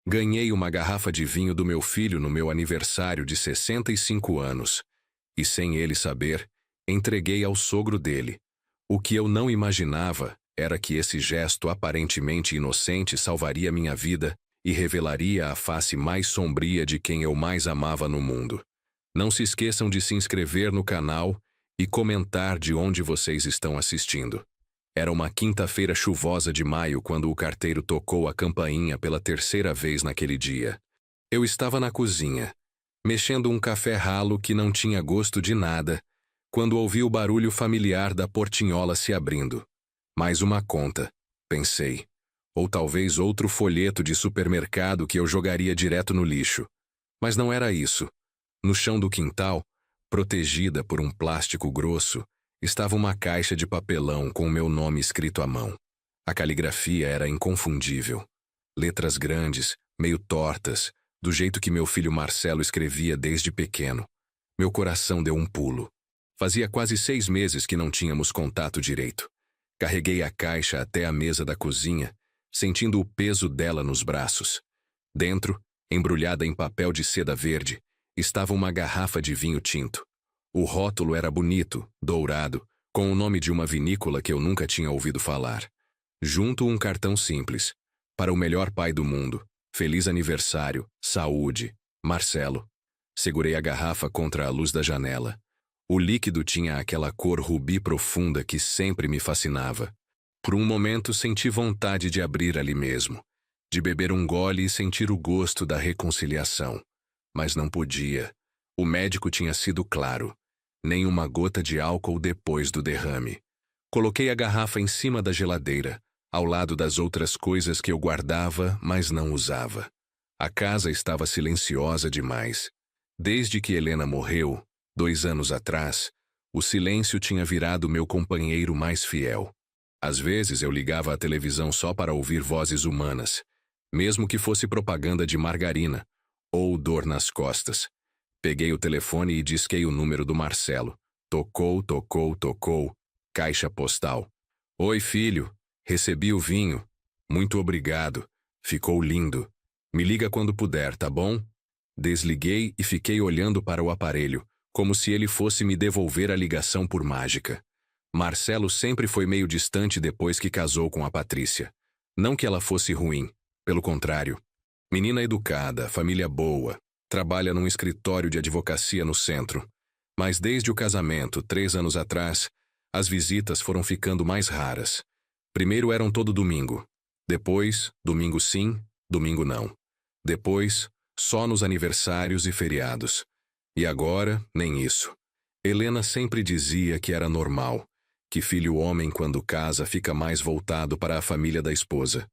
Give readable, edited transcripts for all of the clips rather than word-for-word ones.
Ganhei uma garrafa de vinho do meu filho no meu aniversário de 65 anos. E sem ele saber, entreguei ao sogro dele. O que eu não imaginava era que esse gesto aparentemente inocente salvaria minha vida e revelaria a face mais sombria de quem eu mais amava no mundo. Não se esqueçam de se inscrever no canal e comentar de onde vocês estão assistindo. Era uma quinta-feira chuvosa de maio quando o carteiro tocou a campainha pela terceira vez naquele dia. Eu estava na cozinha, mexendo um café ralo que não tinha gosto de nada, quando ouvi o barulho familiar da portinhola se abrindo. Mais uma conta, pensei. Ou talvez outro folheto de supermercado que eu jogaria direto no lixo. Mas não era isso. No chão do quintal, protegida por um plástico grosso, estava uma caixa de papelão com o meu nome escrito à mão. A caligrafia era inconfundível. Letras grandes, meio tortas, do jeito que meu filho Marcelo escrevia desde pequeno. Meu coração deu um pulo. Fazia quase 6 meses que não tínhamos contato direito. Carreguei a caixa até a mesa da cozinha, sentindo o peso dela nos braços. Dentro, embrulhada em papel de seda verde, estava uma garrafa de vinho tinto. O rótulo era bonito, dourado, com o nome de uma vinícola que eu nunca tinha ouvido falar. Junto um cartão simples. Para o melhor pai do mundo. Feliz aniversário, saúde, Marcelo. Segurei a garrafa contra a luz da janela. O líquido tinha aquela cor rubi profunda que sempre me fascinava. Por um momento senti vontade de abrir ali mesmo, de beber um gole e sentir o gosto da reconciliação. Mas não podia. O médico tinha sido claro. Nem uma gota de álcool depois do derrame. Coloquei a garrafa em cima da geladeira, ao lado das outras coisas que eu guardava, mas não usava. A casa estava silenciosa demais. Desde que Helena morreu, 2 anos atrás, o silêncio tinha virado meu companheiro mais fiel. Às vezes eu ligava a televisão só para ouvir vozes humanas, mesmo que fosse propaganda de margarina, ou dor nas costas. Peguei o telefone e disquei o número do Marcelo. Tocou, tocou, tocou. Caixa postal. Oi, filho. Recebi o vinho. Muito obrigado. Ficou lindo. Me liga quando puder, tá bom? Desliguei e fiquei olhando para o aparelho, como se ele fosse me devolver a ligação por mágica. Marcelo sempre foi meio distante depois que casou com a Patrícia. Não que ela fosse ruim, pelo contrário. Menina educada, família boa. Trabalha num escritório de advocacia no centro. Mas desde o casamento, 3 anos atrás, as visitas foram ficando mais raras. Primeiro eram todo domingo. Depois, domingo sim, domingo não. Depois, só nos aniversários e feriados. E agora, nem isso. Helena sempre dizia que era normal, que filho homem quando casa fica mais voltado para a família da esposa.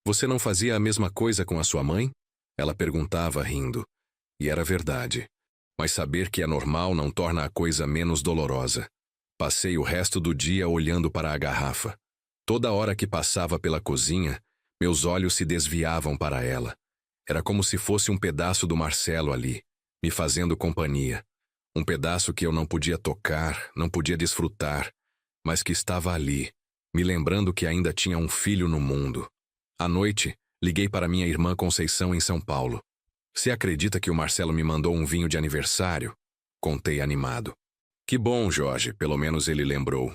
Você não fazia a mesma coisa com a sua mãe? Ela perguntava rindo. E era verdade. Mas saber que é normal não torna a coisa menos dolorosa. Passei o resto do dia olhando para a garrafa. Toda hora que passava pela cozinha, meus olhos se desviavam para ela. Era como se fosse um pedaço do Marcelo ali, me fazendo companhia. Um pedaço que eu não podia tocar, não podia desfrutar, mas que estava ali, me lembrando que ainda tinha um filho no mundo. À noite, liguei para minha irmã Conceição em São Paulo. Você acredita que o Marcelo me mandou um vinho de aniversário? Contei animado. Que bom, Jorge, pelo menos ele lembrou.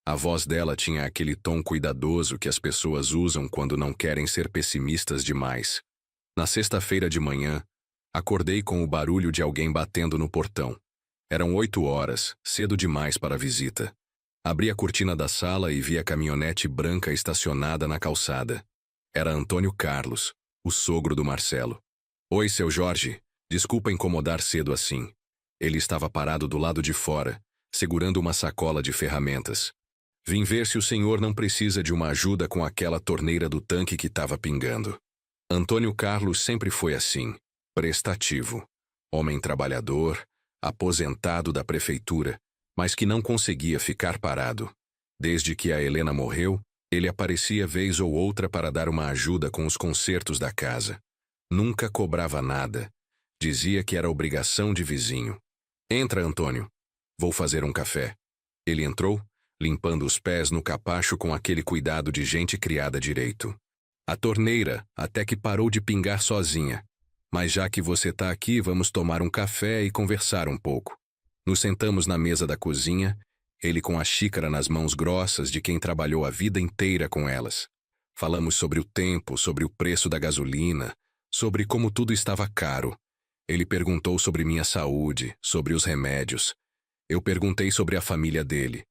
A voz dela tinha aquele tom cuidadoso que as pessoas usam quando não querem ser pessimistas demais. Na sexta-feira de manhã, acordei com o barulho de alguém batendo no portão. Eram 8 horas, cedo demais para a visita. Abri a cortina da sala e vi a caminhonete branca estacionada na calçada. Era Antônio Carlos, o sogro do Marcelo. Oi, seu Jorge. Desculpa incomodar cedo assim. Ele estava parado do lado de fora, segurando uma sacola de ferramentas. Vim ver se o senhor não precisa de uma ajuda com aquela torneira do tanque que estava pingando. Antônio Carlos sempre foi assim, prestativo. Homem trabalhador, aposentado da prefeitura, mas que não conseguia ficar parado. Desde que a Helena morreu, ele aparecia vez ou outra para dar uma ajuda com os consertos da casa. Nunca cobrava nada. Dizia que era obrigação de vizinho. Entra, Antônio. Vou fazer um café. Ele entrou, limpando os pés no capacho com aquele cuidado de gente criada direito. A torneira até que parou de pingar sozinha. Mas já que você tá aqui, vamos tomar um café e conversar um pouco. Nos sentamos na mesa da cozinha, ele com a xícara nas mãos grossas de quem trabalhou a vida inteira com elas. Falamos sobre o tempo, sobre o preço da gasolina, sobre como tudo estava caro. Ele perguntou sobre minha saúde, sobre os remédios. Eu perguntei sobre a família dele.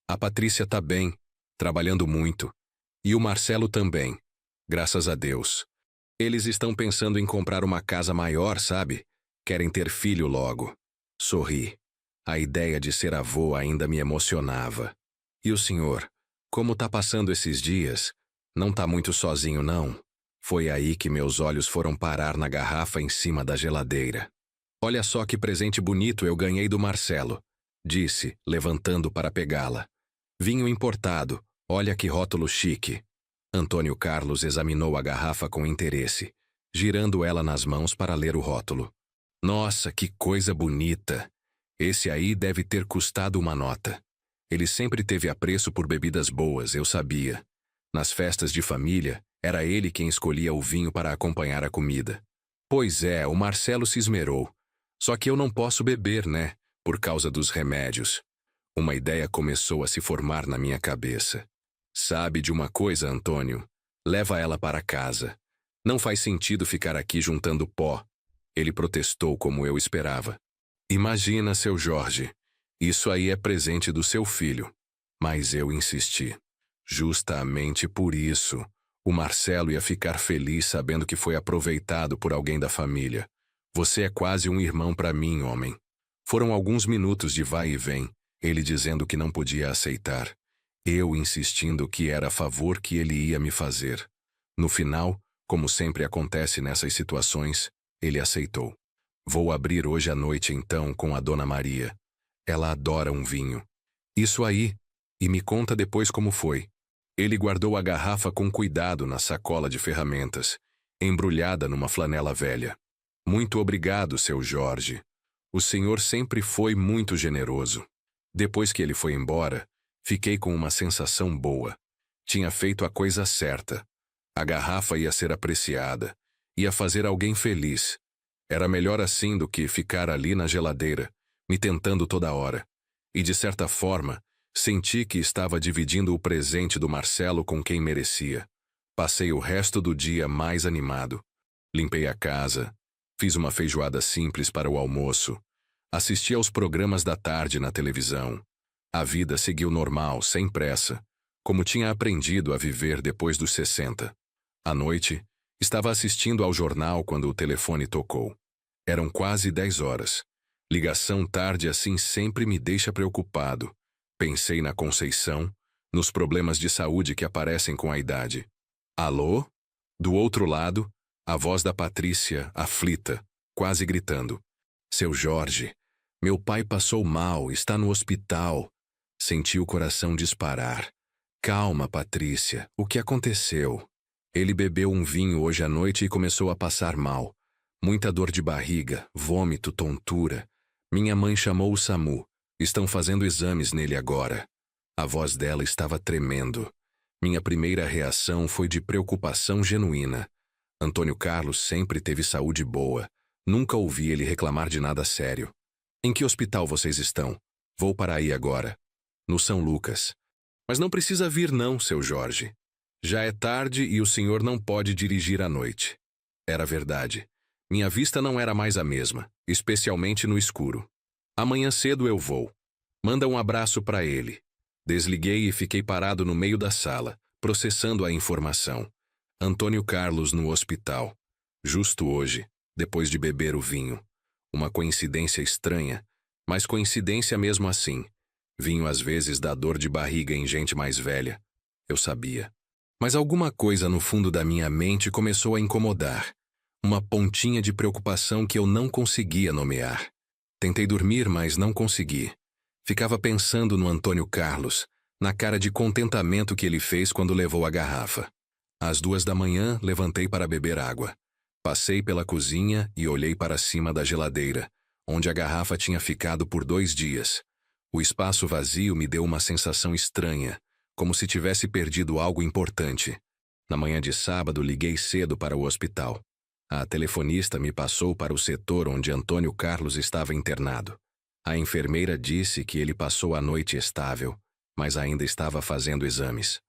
A Patrícia tá bem, trabalhando muito. E o Marcelo também, graças a Deus. Eles estão pensando em comprar uma casa maior, sabe? Querem ter filho logo. Sorri. A ideia de ser avô ainda me emocionava. E o senhor, como tá passando esses dias? Não tá muito sozinho, não? Foi aí que meus olhos foram parar na garrafa em cima da geladeira. Olha só que presente bonito eu ganhei do Marcelo, disse, levantando para pegá-la. Vinho importado, olha que rótulo chique. Antônio Carlos examinou a garrafa com interesse, girando ela nas mãos para ler o rótulo. Nossa, que coisa bonita! Esse aí deve ter custado uma nota. Ele sempre teve apreço por bebidas boas, eu sabia. Nas festas de família, era ele quem escolhia o vinho para acompanhar a comida. Pois é, o Marcelo se esmerou. Só que eu não posso beber, né? Por causa dos remédios. Uma ideia começou a se formar na minha cabeça. Sabe de uma coisa, Antônio? Leva ela para casa. Não faz sentido ficar aqui juntando pó. Ele protestou como eu esperava. Imagina, seu Jorge. Isso aí é presente do seu filho. Mas eu insisti. Justamente por isso, o Marcelo ia ficar feliz sabendo que foi aproveitado por alguém da família. Você é quase um irmão para mim, homem. Foram alguns minutos de vai e vem, ele dizendo que não podia aceitar. Eu insistindo que era a favor que ele ia me fazer. No final, como sempre acontece nessas situações, ele aceitou. Vou abrir hoje à noite então com a Dona Maria. Ela adora um vinho. Isso aí. E me conta depois como foi. Ele guardou a garrafa com cuidado na sacola de ferramentas, embrulhada numa flanela velha. Muito obrigado, seu Jorge. O senhor sempre foi muito generoso. Depois que ele foi embora, fiquei com uma sensação boa. Tinha feito a coisa certa. A garrafa ia ser apreciada. Ia fazer alguém feliz. Era melhor assim do que ficar ali na geladeira, me tentando toda hora. E de certa forma, senti que estava dividindo o presente do Marcelo com quem merecia. Passei o resto do dia mais animado. Limpei a casa, fiz uma feijoada simples para o almoço, assisti aos programas da tarde na televisão. A vida seguiu normal, sem pressa, como tinha aprendido a viver depois dos 60. À noite, estava assistindo ao jornal quando o telefone tocou. Eram quase 10 horas. Ligação tarde assim sempre me deixa preocupado. Pensei na Conceição, nos problemas de saúde que aparecem com a idade. Alô? Do outro lado, a voz da Patrícia, aflita, quase gritando. Seu Jorge, meu pai passou mal, está no hospital. Senti o coração disparar. Calma, Patrícia, o que aconteceu? Ele bebeu um vinho hoje à noite e começou a passar mal. Muita dor de barriga, vômito, tontura. Minha mãe chamou o SAMU. Estão fazendo exames nele agora. A voz dela estava tremendo. Minha primeira reação foi de preocupação genuína. Antônio Carlos sempre teve saúde boa. Nunca ouvi ele reclamar de nada sério. Em que hospital vocês estão? Vou para aí agora. No São Lucas. Mas não precisa vir não, seu Jorge. Já é tarde e o senhor não pode dirigir à noite. Era verdade. Minha vista não era mais a mesma, especialmente no escuro. Amanhã cedo eu vou. Manda um abraço para ele. Desliguei e fiquei parado no meio da sala, processando a informação. Antônio Carlos no hospital. Justo hoje, depois de beber o vinho. Uma coincidência estranha, mas coincidência mesmo assim. Vinho às vezes dá dor de barriga em gente mais velha. Eu sabia. Mas alguma coisa no fundo da minha mente começou a incomodar. Uma pontinha de preocupação que eu não conseguia nomear. Tentei dormir, mas não consegui. Ficava pensando no Antônio Carlos, na cara de contentamento que ele fez quando levou a garrafa. Às 2 da manhã, levantei para beber água. Passei pela cozinha e olhei para cima da geladeira, onde a garrafa tinha ficado por 2 dias. O espaço vazio me deu uma sensação estranha, como se tivesse perdido algo importante. Na manhã de sábado, liguei cedo para o hospital. A telefonista me passou para o setor onde Antônio Carlos estava internado. A enfermeira disse que ele passou a noite estável, mas ainda estava fazendo exames.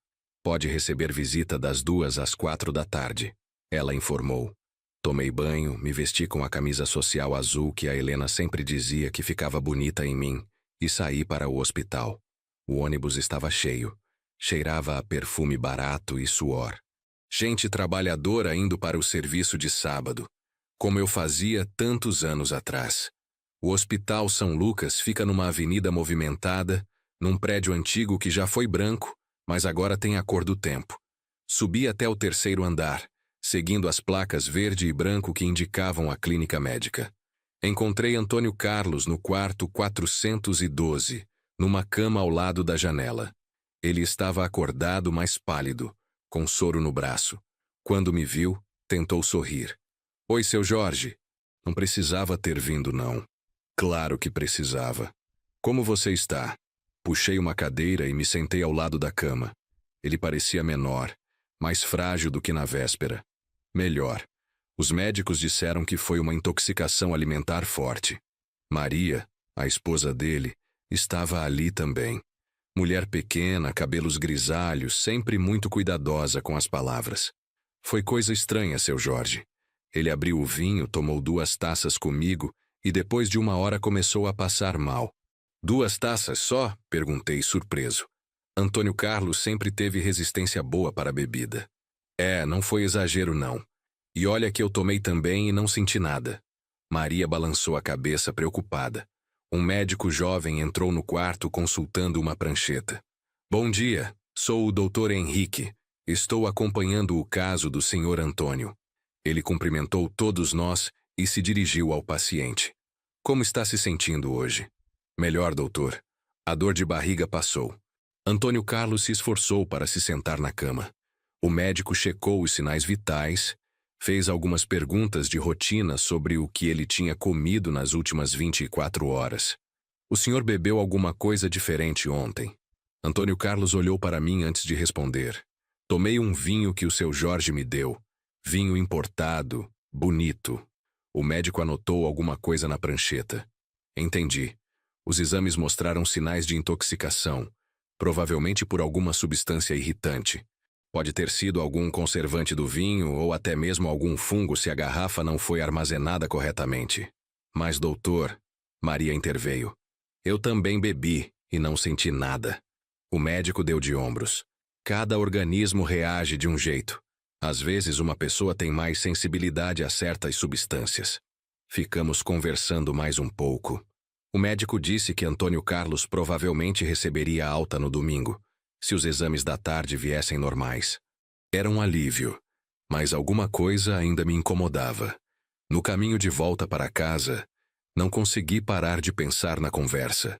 Pode receber visita das 2 às 4 da tarde, ela informou. Tomei banho, me vesti com a camisa social azul que a Helena sempre dizia que ficava bonita em mim e saí para o hospital. O ônibus estava cheio. Cheirava a perfume barato e suor. Gente trabalhadora indo para o serviço de sábado, como eu fazia tantos anos atrás. O Hospital São Lucas fica numa avenida movimentada, num prédio antigo que já foi branco, mas agora tem a cor do tempo. Subi até o 3º andar, seguindo as placas verde e branco que indicavam a clínica médica. Encontrei Antônio Carlos no quarto 412, numa cama ao lado da janela. Ele estava acordado, mas pálido, com soro no braço. Quando me viu, tentou sorrir. Oi, seu Jorge. Não precisava ter vindo, não. Claro que precisava. Como você está? Puxei uma cadeira e me sentei ao lado da cama. Ele parecia menor, mais frágil do que na véspera. Melhor. Os médicos disseram que foi uma intoxicação alimentar forte. Maria, a esposa dele, estava ali também. Mulher pequena, cabelos grisalhos, sempre muito cuidadosa com as palavras. Foi coisa estranha, seu Jorge. Ele abriu o vinho, tomou 2 taças comigo e depois de 1 hora começou a passar mal. 2 taças só? Perguntei surpreso. Antônio Carlos sempre teve resistência boa para a bebida. Não foi exagero não. E olha que eu tomei também e não senti nada. Maria balançou a cabeça preocupada. Um médico jovem entrou no quarto consultando uma prancheta. Bom dia, sou o Dr. Henrique. Estou acompanhando o caso do Sr. Antônio. Ele cumprimentou todos nós e se dirigiu ao paciente. Como está se sentindo hoje? Melhor, doutor. A dor de barriga passou. Antônio Carlos se esforçou para se sentar na cama. O médico checou os sinais vitais, fez algumas perguntas de rotina sobre o que ele tinha comido nas últimas 24 horas. O senhor bebeu alguma coisa diferente ontem? Antônio Carlos olhou para mim antes de responder. Tomei um vinho que o seu Jorge me deu. Vinho importado, bonito. O médico anotou alguma coisa na prancheta. Entendi. Os exames mostraram sinais de intoxicação, provavelmente por alguma substância irritante. Pode ter sido algum conservante do vinho ou até mesmo algum fungo se a garrafa não foi armazenada corretamente. Mas, doutor, Maria interveio. Eu também bebi e não senti nada. O médico deu de ombros. Cada organismo reage de um jeito. Às vezes uma pessoa tem mais sensibilidade a certas substâncias. Ficamos conversando mais um pouco. O médico disse que Antônio Carlos provavelmente receberia alta no domingo, se os exames da tarde viessem normais. Era um alívio, mas alguma coisa ainda me incomodava. No caminho de volta para casa, não consegui parar de pensar na conversa.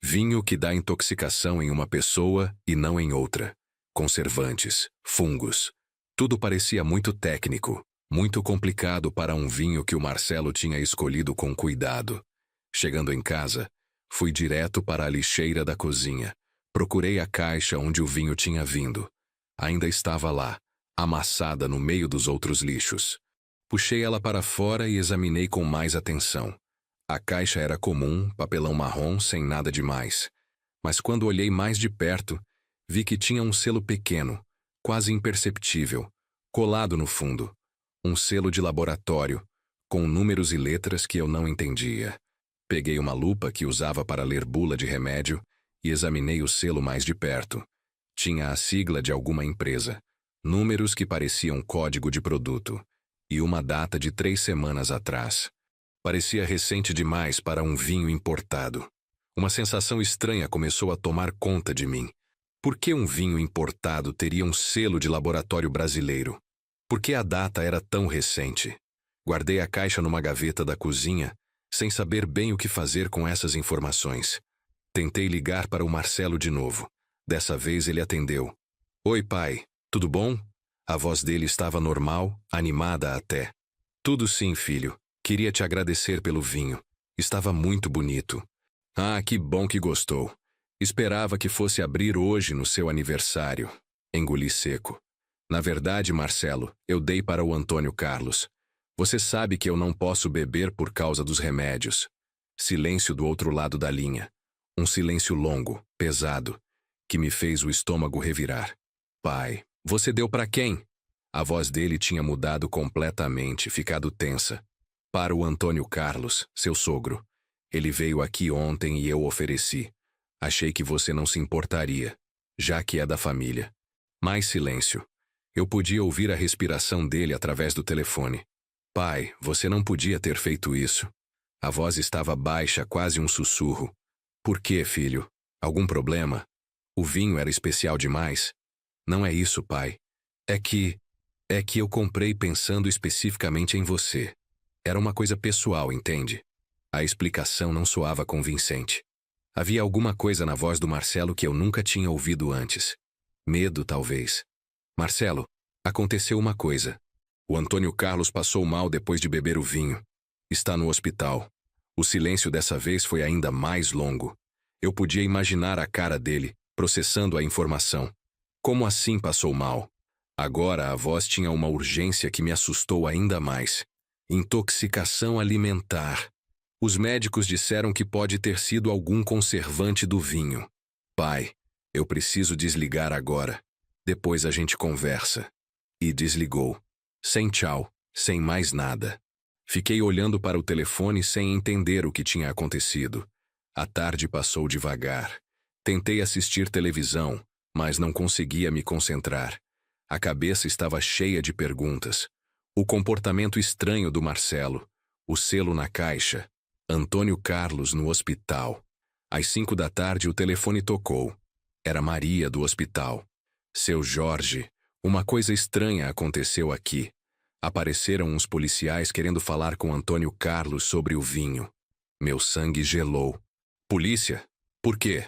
Vinho que dá intoxicação em uma pessoa e não em outra. Conservantes, fungos. Tudo parecia muito técnico, muito complicado para um vinho que o Marcelo tinha escolhido com cuidado. Chegando em casa, fui direto para a lixeira da cozinha. Procurei a caixa onde o vinho tinha vindo. Ainda estava lá, amassada no meio dos outros lixos. Puxei ela para fora e examinei com mais atenção. A caixa era comum, papelão marrom, sem nada demais. Mas quando olhei mais de perto, vi que tinha um selo pequeno, quase imperceptível, colado no fundo. Um selo de laboratório, com números e letras que eu não entendia. Peguei uma lupa que usava para ler bula de remédio e examinei o selo mais de perto. Tinha a sigla de alguma empresa, números que pareciam código de produto, e uma data de 3 semanas atrás. Parecia recente demais para um vinho importado. Uma sensação estranha começou a tomar conta de mim. Por que um vinho importado teria um selo de laboratório brasileiro? Por que a data era tão recente? Guardei a caixa numa gaveta da cozinha, sem saber bem o que fazer com essas informações. Tentei ligar para o Marcelo de novo. Dessa vez ele atendeu. Oi, pai. Tudo bom? A voz dele estava normal, animada até. Tudo sim, filho. Queria te agradecer pelo vinho. Estava muito bonito. Ah, que bom que gostou. Esperava que fosse abrir hoje no seu aniversário. Engoli seco. Na verdade, Marcelo, eu dei para o Antônio Carlos. Você sabe que eu não posso beber por causa dos remédios. Silêncio do outro lado da linha. Um silêncio longo, pesado, que me fez o estômago revirar. Pai, você deu para quem? A voz dele tinha mudado completamente, ficado tensa. Para o Antônio Carlos, seu sogro. Ele veio aqui ontem e eu ofereci. Achei que você não se importaria, já que é da família. Mais silêncio. Eu podia ouvir a respiração dele através do telefone. Pai, você não podia ter feito isso. A voz estava baixa, quase um sussurro. Por quê, filho? Algum problema? O vinho era especial demais? Não é isso, pai. É que eu comprei pensando especificamente em você. Era uma coisa pessoal, entende? A explicação não soava convincente. Havia alguma coisa na voz do Marcelo que eu nunca tinha ouvido antes. Medo, talvez. Marcelo, aconteceu uma coisa. O Antônio Carlos passou mal depois de beber o vinho. Está no hospital. O silêncio dessa vez foi ainda mais longo. Eu podia imaginar a cara dele, processando a informação. Como assim passou mal? Agora a voz tinha uma urgência que me assustou ainda mais. Intoxicação alimentar. Os médicos disseram que pode ter sido algum conservante do vinho. Pai, eu preciso desligar agora. Depois a gente conversa. E desligou. Sem tchau, sem mais nada. Fiquei olhando para o telefone sem entender o que tinha acontecido. A tarde passou devagar. Tentei assistir televisão, mas não conseguia me concentrar. A cabeça estava cheia de perguntas. O comportamento estranho do Marcelo. O selo na caixa. Antônio Carlos no hospital. Às 5 da tarde o telefone tocou. Era Maria do hospital. Seu Jorge, uma coisa estranha aconteceu aqui. Apareceram uns policiais querendo falar com Antônio Carlos sobre o vinho. Meu sangue gelou. Polícia? Por quê?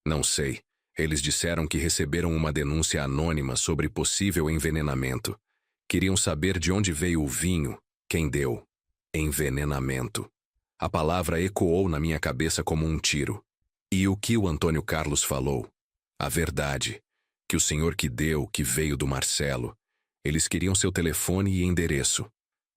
Não sei. Eles disseram que receberam uma denúncia anônima sobre possível envenenamento. Queriam saber de onde veio o vinho, quem deu. Envenenamento. A palavra ecoou na minha cabeça como um tiro. E o que o Antônio Carlos falou? A verdade. Que o senhor que deu, que veio do Marcelo. Eles queriam seu telefone e endereço.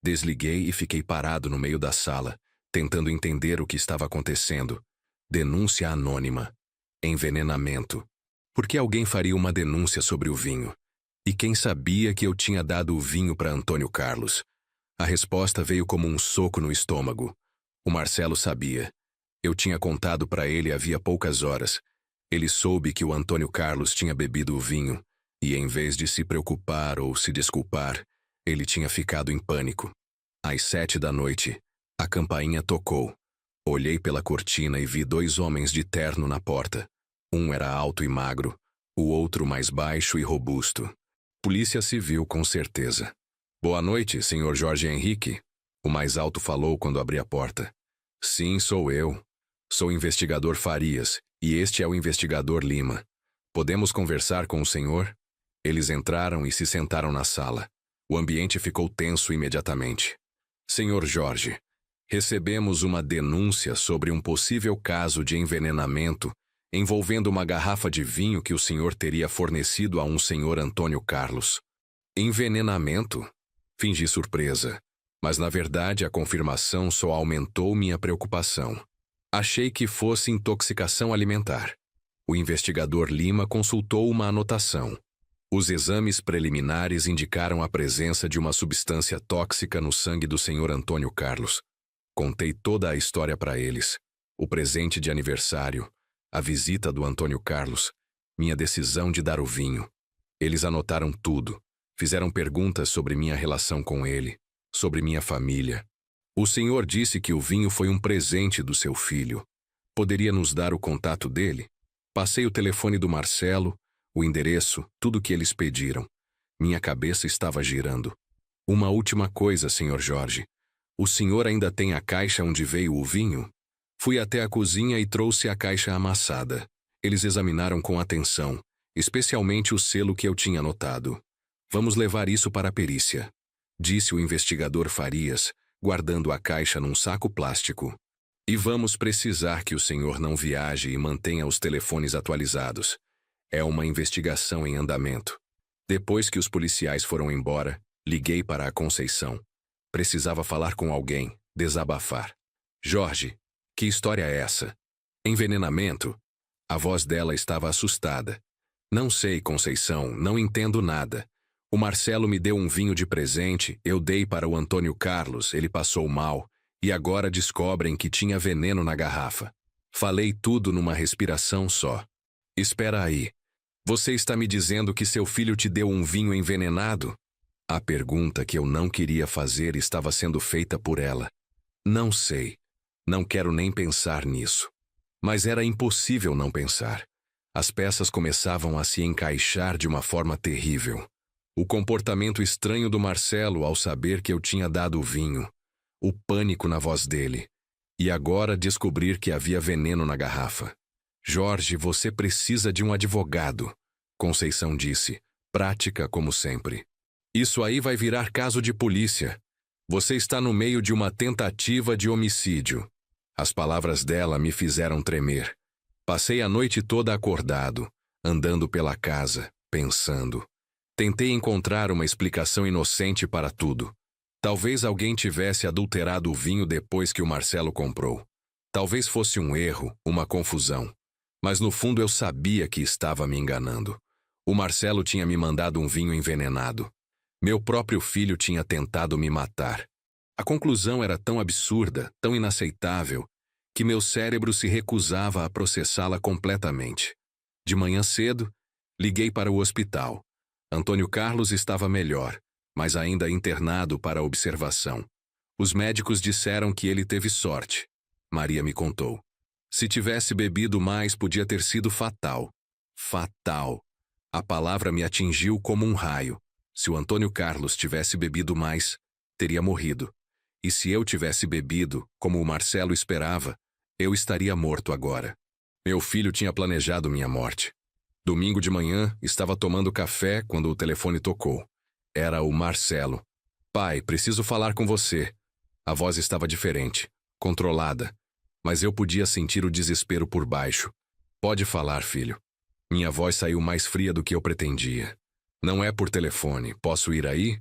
Desliguei e fiquei parado no meio da sala, tentando entender o que estava acontecendo. Denúncia anônima. Envenenamento. Por que alguém faria uma denúncia sobre o vinho? E quem sabia que eu tinha dado o vinho para Antônio Carlos? A resposta veio como um soco no estômago. O Marcelo sabia. Eu tinha contado para ele havia poucas horas. Ele soube que o Antônio Carlos tinha bebido o vinho, e em vez de se preocupar ou se desculpar, ele tinha ficado em pânico. Às 7 da noite, a campainha tocou. Olhei pela cortina e vi 2 homens de terno na porta. Um era alto e magro, o outro mais baixo e robusto. Polícia Civil, com certeza. Boa noite, senhor Jorge Henrique. O mais alto falou quando abri a porta. Sim, sou eu. Sou o investigador Farias, e este é o investigador Lima. Podemos conversar com o senhor? Eles entraram e se sentaram na sala. O ambiente ficou tenso imediatamente. Senhor Jorge, recebemos uma denúncia sobre um possível caso de envenenamento envolvendo uma garrafa de vinho que o senhor teria fornecido a um senhor Antônio Carlos. Envenenamento? Fingi surpresa. Mas na verdade a confirmação só aumentou minha preocupação. Achei que fosse intoxicação alimentar. O investigador Lima consultou uma anotação. Os exames preliminares indicaram a presença de uma substância tóxica no sangue do senhor Antônio Carlos. Contei toda a história para eles. O presente de aniversário, a visita do Antônio Carlos, minha decisão de dar o vinho. Eles anotaram tudo. Fizeram perguntas sobre minha relação com ele, sobre minha família. O senhor disse que o vinho foi um presente do seu filho. Poderia nos dar o contato dele? Passei o telefone do Marcelo, o endereço, tudo o que eles pediram. Minha cabeça estava girando. Uma última coisa, senhor Jorge. O senhor ainda tem a caixa onde veio o vinho? Fui até a cozinha e trouxe a caixa amassada. Eles examinaram com atenção, especialmente o selo que eu tinha anotado. Vamos levar isso para a perícia, disse o investigador Farias, guardando a caixa num saco plástico. E vamos precisar que o senhor não viaje e mantenha os telefones atualizados. É uma investigação em andamento. Depois que os policiais foram embora, liguei para a Conceição. Precisava falar com alguém, desabafar. Jorge, que história é essa? Envenenamento? A voz dela estava assustada. Não sei, Conceição, não entendo nada. O Marcelo me deu um vinho de presente, eu dei para o Antônio Carlos, ele passou mal, e agora descobrem que tinha veneno na garrafa. Falei tudo numa respiração só. Espera aí. Você está me dizendo que seu filho te deu um vinho envenenado? A pergunta que eu não queria fazer estava sendo feita por ela. Não sei. Não quero nem pensar nisso. Mas era impossível não pensar. As peças começavam a se encaixar de uma forma terrível. O comportamento estranho do Marcelo ao saber que eu tinha dado o vinho. O pânico na voz dele. E agora descobrir que havia veneno na garrafa. Jorge, você precisa de um advogado, Conceição disse, prática como sempre. Isso aí vai virar caso de polícia. Você está no meio de uma tentativa de homicídio. As palavras dela me fizeram tremer. Passei a noite toda acordado, andando pela casa, pensando. Tentei encontrar uma explicação inocente para tudo. Talvez alguém tivesse adulterado o vinho depois que o Marcelo comprou. Talvez fosse um erro, uma confusão. Mas no fundo eu sabia que estava me enganando. O Marcelo tinha me mandado um vinho envenenado. Meu próprio filho tinha tentado me matar. A conclusão era tão absurda, tão inaceitável, que meu cérebro se recusava a processá-la completamente. De manhã cedo, liguei para o hospital. Antônio Carlos estava melhor, mas ainda internado para observação. Os médicos disseram que ele teve sorte. Maria me contou. Se tivesse bebido mais, podia ter sido fatal. Fatal. A palavra me atingiu como um raio. Se o Antônio Carlos tivesse bebido mais, teria morrido. E se eu tivesse bebido, como o Marcelo esperava, eu estaria morto agora. Meu filho tinha planejado minha morte. Domingo de manhã, estava tomando café quando o telefone tocou. Era o Marcelo. Pai, preciso falar com você. A voz estava diferente, controlada, mas eu podia sentir o desespero por baixo. Pode falar, filho. Minha voz saiu mais fria do que eu pretendia. Não é por telefone, posso ir aí?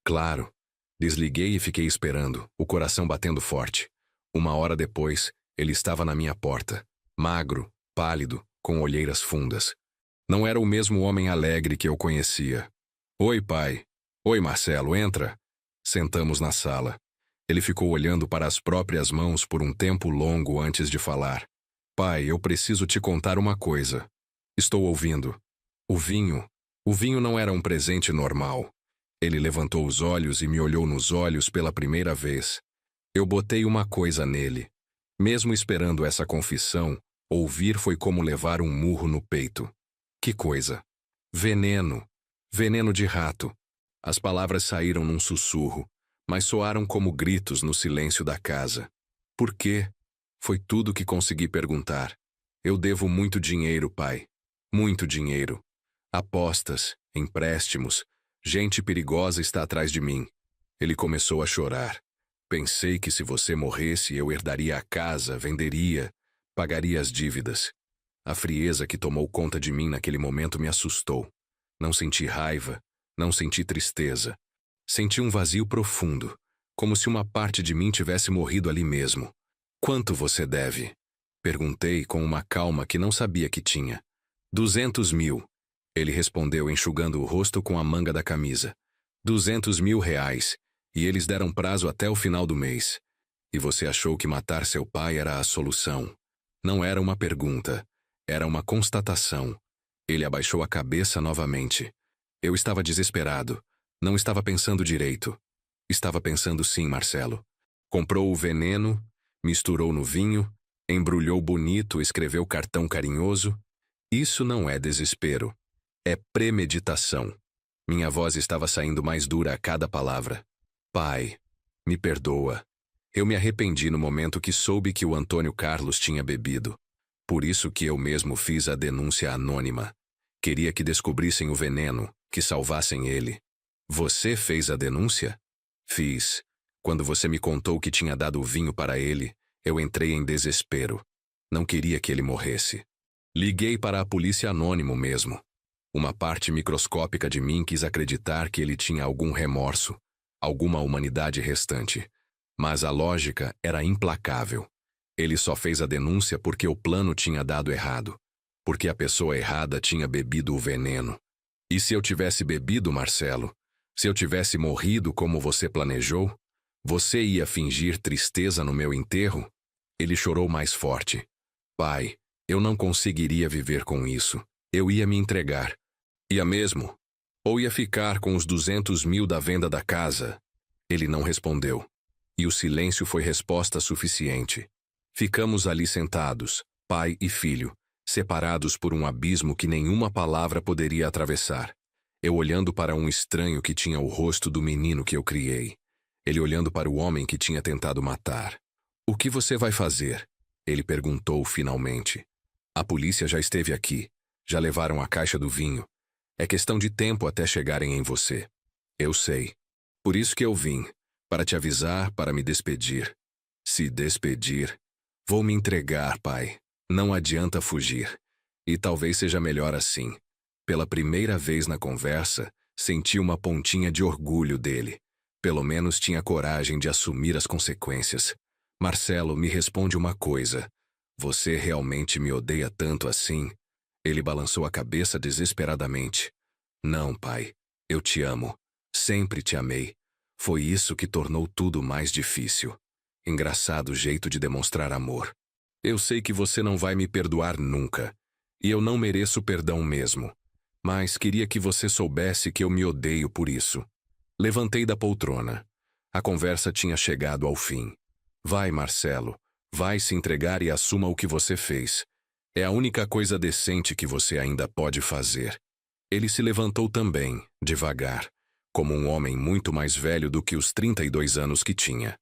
Claro. Desliguei e fiquei esperando, o coração batendo forte. 1 hora depois, ele estava na minha porta, magro, pálido, com olheiras fundas. Não era o mesmo homem alegre que eu conhecia. Oi, pai. Oi, Marcelo, entra. Sentamos na sala. Ele ficou olhando para as próprias mãos por um tempo longo antes de falar. Pai, eu preciso te contar uma coisa. Estou ouvindo. O vinho não era um presente normal. Ele levantou os olhos e me olhou nos olhos pela primeira vez. Eu botei uma coisa nele. Mesmo esperando essa confissão, ouvir foi como levar um murro no peito. Que coisa? Veneno. Veneno de rato. As palavras saíram num sussurro, mas soaram como gritos no silêncio da casa. Por quê? Foi tudo que consegui perguntar. Eu devo muito dinheiro, pai. Muito dinheiro. Apostas, empréstimos, gente perigosa está atrás de mim. Ele começou a chorar. Pensei que se você morresse, eu herdaria a casa, venderia, pagaria as dívidas. A frieza que tomou conta de mim naquele momento me assustou. Não senti raiva, não senti tristeza. Senti um vazio profundo, como se uma parte de mim tivesse morrido ali mesmo. Quanto você deve? Perguntei com uma calma que não sabia que tinha. 200 mil. Ele respondeu enxugando o rosto com a manga da camisa. 200 mil reais, e eles deram prazo até o final do mês. E você achou que matar seu pai era a solução. Não era uma pergunta, era uma constatação. Ele abaixou a cabeça novamente. Eu estava desesperado. Não estava pensando direito. Estava pensando sim, Marcelo. Comprou o veneno, misturou no vinho, embrulhou bonito, escreveu cartão carinhoso. Isso não é desespero. É premeditação. Minha voz estava saindo mais dura a cada palavra. Pai, me perdoa. Eu me arrependi no momento que soube que o Antônio Carlos tinha bebido. Por isso que eu mesmo fiz a denúncia anônima. Queria que descobrissem o veneno, que salvassem ele. Você fez a denúncia? Fiz. Quando você me contou que tinha dado o vinho para ele, eu entrei em desespero. Não queria que ele morresse. Liguei para a polícia anônimo mesmo. Uma parte microscópica de mim quis acreditar que ele tinha algum remorso, alguma humanidade restante. Mas a lógica era implacável. Ele só fez a denúncia porque o plano tinha dado errado, porque a pessoa errada tinha bebido o veneno. E se eu tivesse bebido, Marcelo? Se eu tivesse morrido como você planejou? Você ia fingir tristeza no meu enterro? Ele chorou mais forte. Pai, eu não conseguiria viver com isso. Eu ia me entregar. Ia mesmo? Ou ia ficar com os 200 mil da venda da casa? Ele não respondeu. E o silêncio foi resposta suficiente. Ficamos ali sentados, pai e filho, separados por um abismo que nenhuma palavra poderia atravessar. Eu olhando para um estranho que tinha o rosto do menino que eu criei. Ele olhando para o homem que tinha tentado matar. O que você vai fazer? Ele perguntou finalmente. A polícia já esteve aqui. Já levaram a caixa do vinho. É questão de tempo até chegarem em você. Eu sei. Por isso que eu vim. Para te avisar, para me despedir. Se despedir. Vou me entregar, pai. Não adianta fugir. E talvez seja melhor assim. Pela primeira vez na conversa, senti uma pontinha de orgulho dele. Pelo menos tinha coragem de assumir as consequências. Marcelo, me responde uma coisa. Você realmente me odeia tanto assim? Ele balançou a cabeça desesperadamente. Não, pai. Eu te amo. Sempre te amei. Foi isso que tornou tudo mais difícil. Engraçado jeito de demonstrar amor. Eu sei que você não vai me perdoar nunca. E eu não mereço perdão mesmo. Mas queria que você soubesse que eu me odeio por isso. Levantei da poltrona. A conversa tinha chegado ao fim. Vai, Marcelo. Vai se entregar e assuma o que você fez. É a única coisa decente que você ainda pode fazer. Ele se levantou também, devagar, como um homem muito mais velho do que os 32 anos que tinha.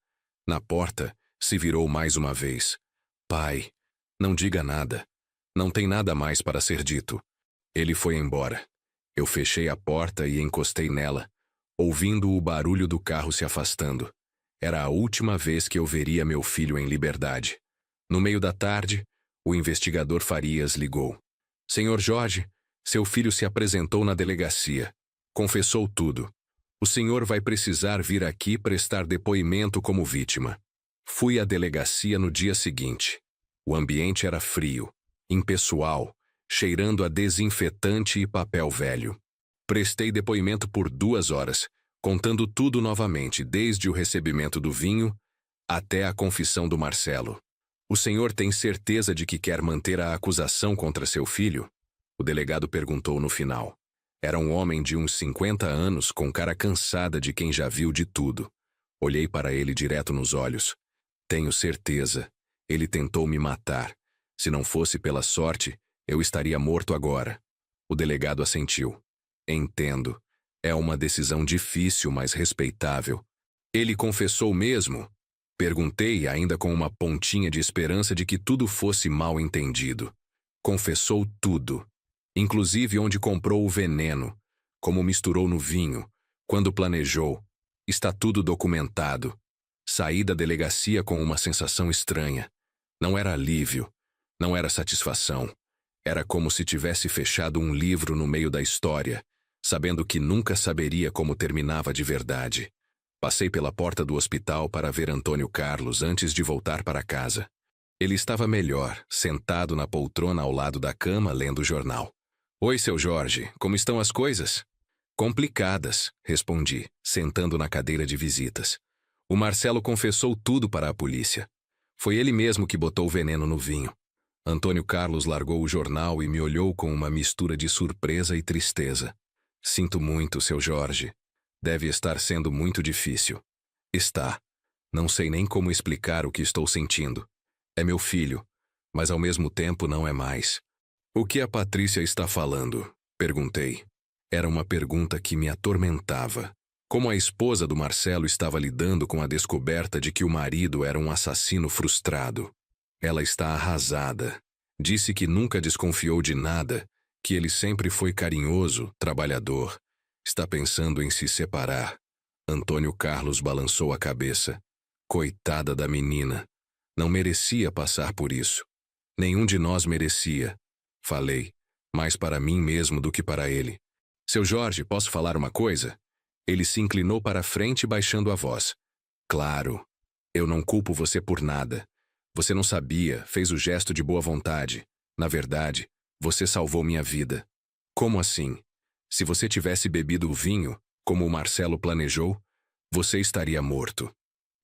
Na porta, se virou mais uma vez. Pai, não diga nada. Não tem nada mais para ser dito. Ele foi embora. Eu fechei a porta e encostei nela, ouvindo o barulho do carro se afastando. Era a última vez que eu veria meu filho em liberdade. No meio da tarde, o investigador Farias ligou. Senhor Jorge, seu filho se apresentou na delegacia. Confessou tudo. O senhor vai precisar vir aqui prestar depoimento como vítima. Fui à delegacia no dia seguinte. O ambiente era frio, impessoal, cheirando a desinfetante e papel velho. Prestei depoimento por 2 horas, contando tudo novamente, desde o recebimento do vinho até a confissão do Marcelo. O senhor tem certeza de que quer manter a acusação contra seu filho? O delegado perguntou no final. Era um homem de uns 50 anos com cara cansada de quem já viu de tudo. Olhei para ele direto nos olhos. Tenho certeza. Ele tentou me matar. Se não fosse pela sorte, eu estaria morto agora. O delegado assentiu. Entendo. É uma decisão difícil, mas respeitável. Ele confessou mesmo? Perguntei, ainda com uma pontinha de esperança de que tudo fosse mal entendido. Confessou tudo. Inclusive onde comprou o veneno, como misturou no vinho, quando planejou. Está tudo documentado. Saí da delegacia com uma sensação estranha. Não era alívio, não era satisfação. Era como se tivesse fechado um livro no meio da história, sabendo que nunca saberia como terminava de verdade. Passei pela porta do hospital para ver Antônio Carlos antes de voltar para casa. Ele estava melhor, sentado na poltrona ao lado da cama, lendo o jornal. Oi, seu Jorge, como estão as coisas? Complicadas, respondi, sentando na cadeira de visitas. O Marcelo confessou tudo para a polícia. Foi ele mesmo que botou o veneno no vinho. Antônio Carlos largou o jornal e me olhou com uma mistura de surpresa e tristeza. Sinto muito, seu Jorge. Deve estar sendo muito difícil. Está. Não sei nem como explicar o que estou sentindo. É meu filho, mas ao mesmo tempo não é mais. O que a Patrícia está falando? Perguntei. Era uma pergunta que me atormentava. Como a esposa do Marcelo estava lidando com a descoberta de que o marido era um assassino frustrado. Ela está arrasada. Disse que nunca desconfiou de nada, que ele sempre foi carinhoso, trabalhador. Está pensando em se separar. Antônio Carlos balançou a cabeça. Coitada da menina. Não merecia passar por isso. Nenhum de nós merecia. Falei. mais para mim mesmo do que para ele. Seu Jorge, posso falar uma coisa? Ele se inclinou para a frente, baixando a voz. Claro. Eu não culpo você por nada. Você não sabia, fez o gesto de boa vontade. Na verdade, você salvou minha vida. Como assim? Se você tivesse bebido o vinho, como o Marcelo planejou, você estaria morto.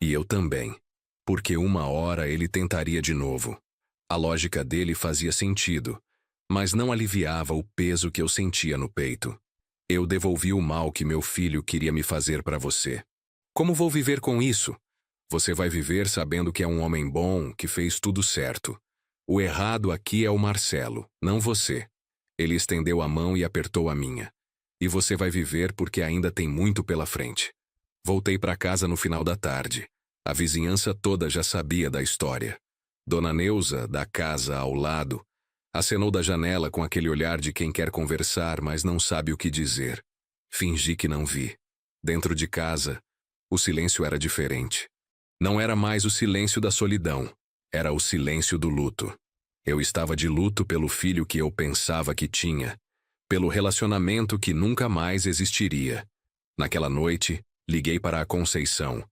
E eu também. Porque uma hora ele tentaria de novo. A lógica dele fazia sentido, mas não aliviava o peso que eu sentia no peito. Eu devolvi o mal que meu filho queria me fazer para você. Como vou viver com isso? Você vai viver sabendo que é um homem bom, que fez tudo certo. O errado aqui é o Marcelo, não você. Ele estendeu a mão e apertou a minha. E você vai viver porque ainda tem muito pela frente. Voltei para casa no final da tarde. A vizinhança toda já sabia da história. Dona Neuza, da casa ao lado, acenou da janela com aquele olhar de quem quer conversar, mas não sabe o que dizer. Fingi que não vi. Dentro de casa, o silêncio era diferente. Não era mais o silêncio da solidão, era o silêncio do luto. Eu estava de luto pelo filho que eu pensava que tinha, pelo relacionamento que nunca mais existiria. Naquela noite, liguei para a Conceição.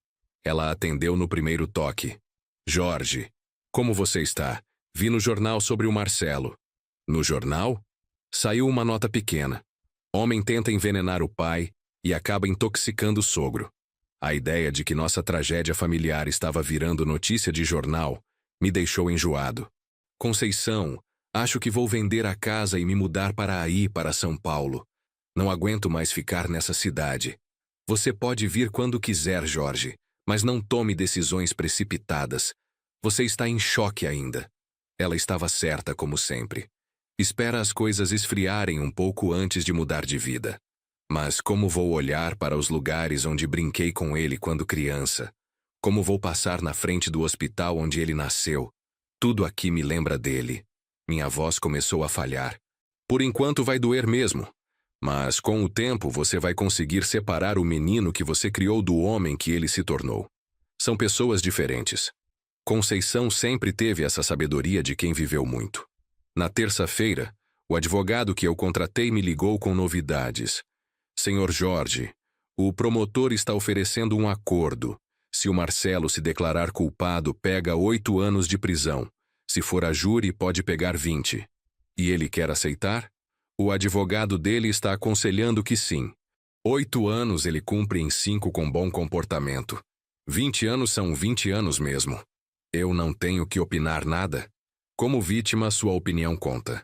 Ela atendeu no primeiro toque. Jorge, como você está? Vi no jornal sobre o Marcelo. No jornal? Saiu uma nota pequena. Homem tenta envenenar o pai e acaba intoxicando o sogro. A ideia de que nossa tragédia familiar estava virando notícia de jornal me deixou enjoado. Conceição, acho que vou vender a casa e me mudar para aí, para São Paulo. Não aguento mais ficar nessa cidade. Você pode vir quando quiser, Jorge, mas não tome decisões precipitadas. Você está em choque ainda. Ela estava certa, como sempre. Espera as coisas esfriarem um pouco antes de mudar de vida. Mas como vou olhar para os lugares onde brinquei com ele quando criança? Como vou passar na frente do hospital onde ele nasceu? Tudo aqui me lembra dele. Minha voz começou a falhar. Por enquanto vai doer mesmo. Mas com o tempo você vai conseguir separar o menino que você criou do homem que ele se tornou. São pessoas diferentes. Conceição sempre teve essa sabedoria de quem viveu muito. Na terça-feira, o advogado que eu contratei me ligou com novidades. Senhor Jorge, o promotor está oferecendo um acordo. Se o Marcelo se declarar culpado, pega 8 anos de prisão. Se for a júri, pode pegar 20. E ele quer aceitar? O advogado dele está aconselhando que sim. 8 anos ele cumpre em 5 com bom comportamento. 20 anos são 20 anos mesmo. Eu não tenho que opinar nada. Como vítima, sua opinião conta.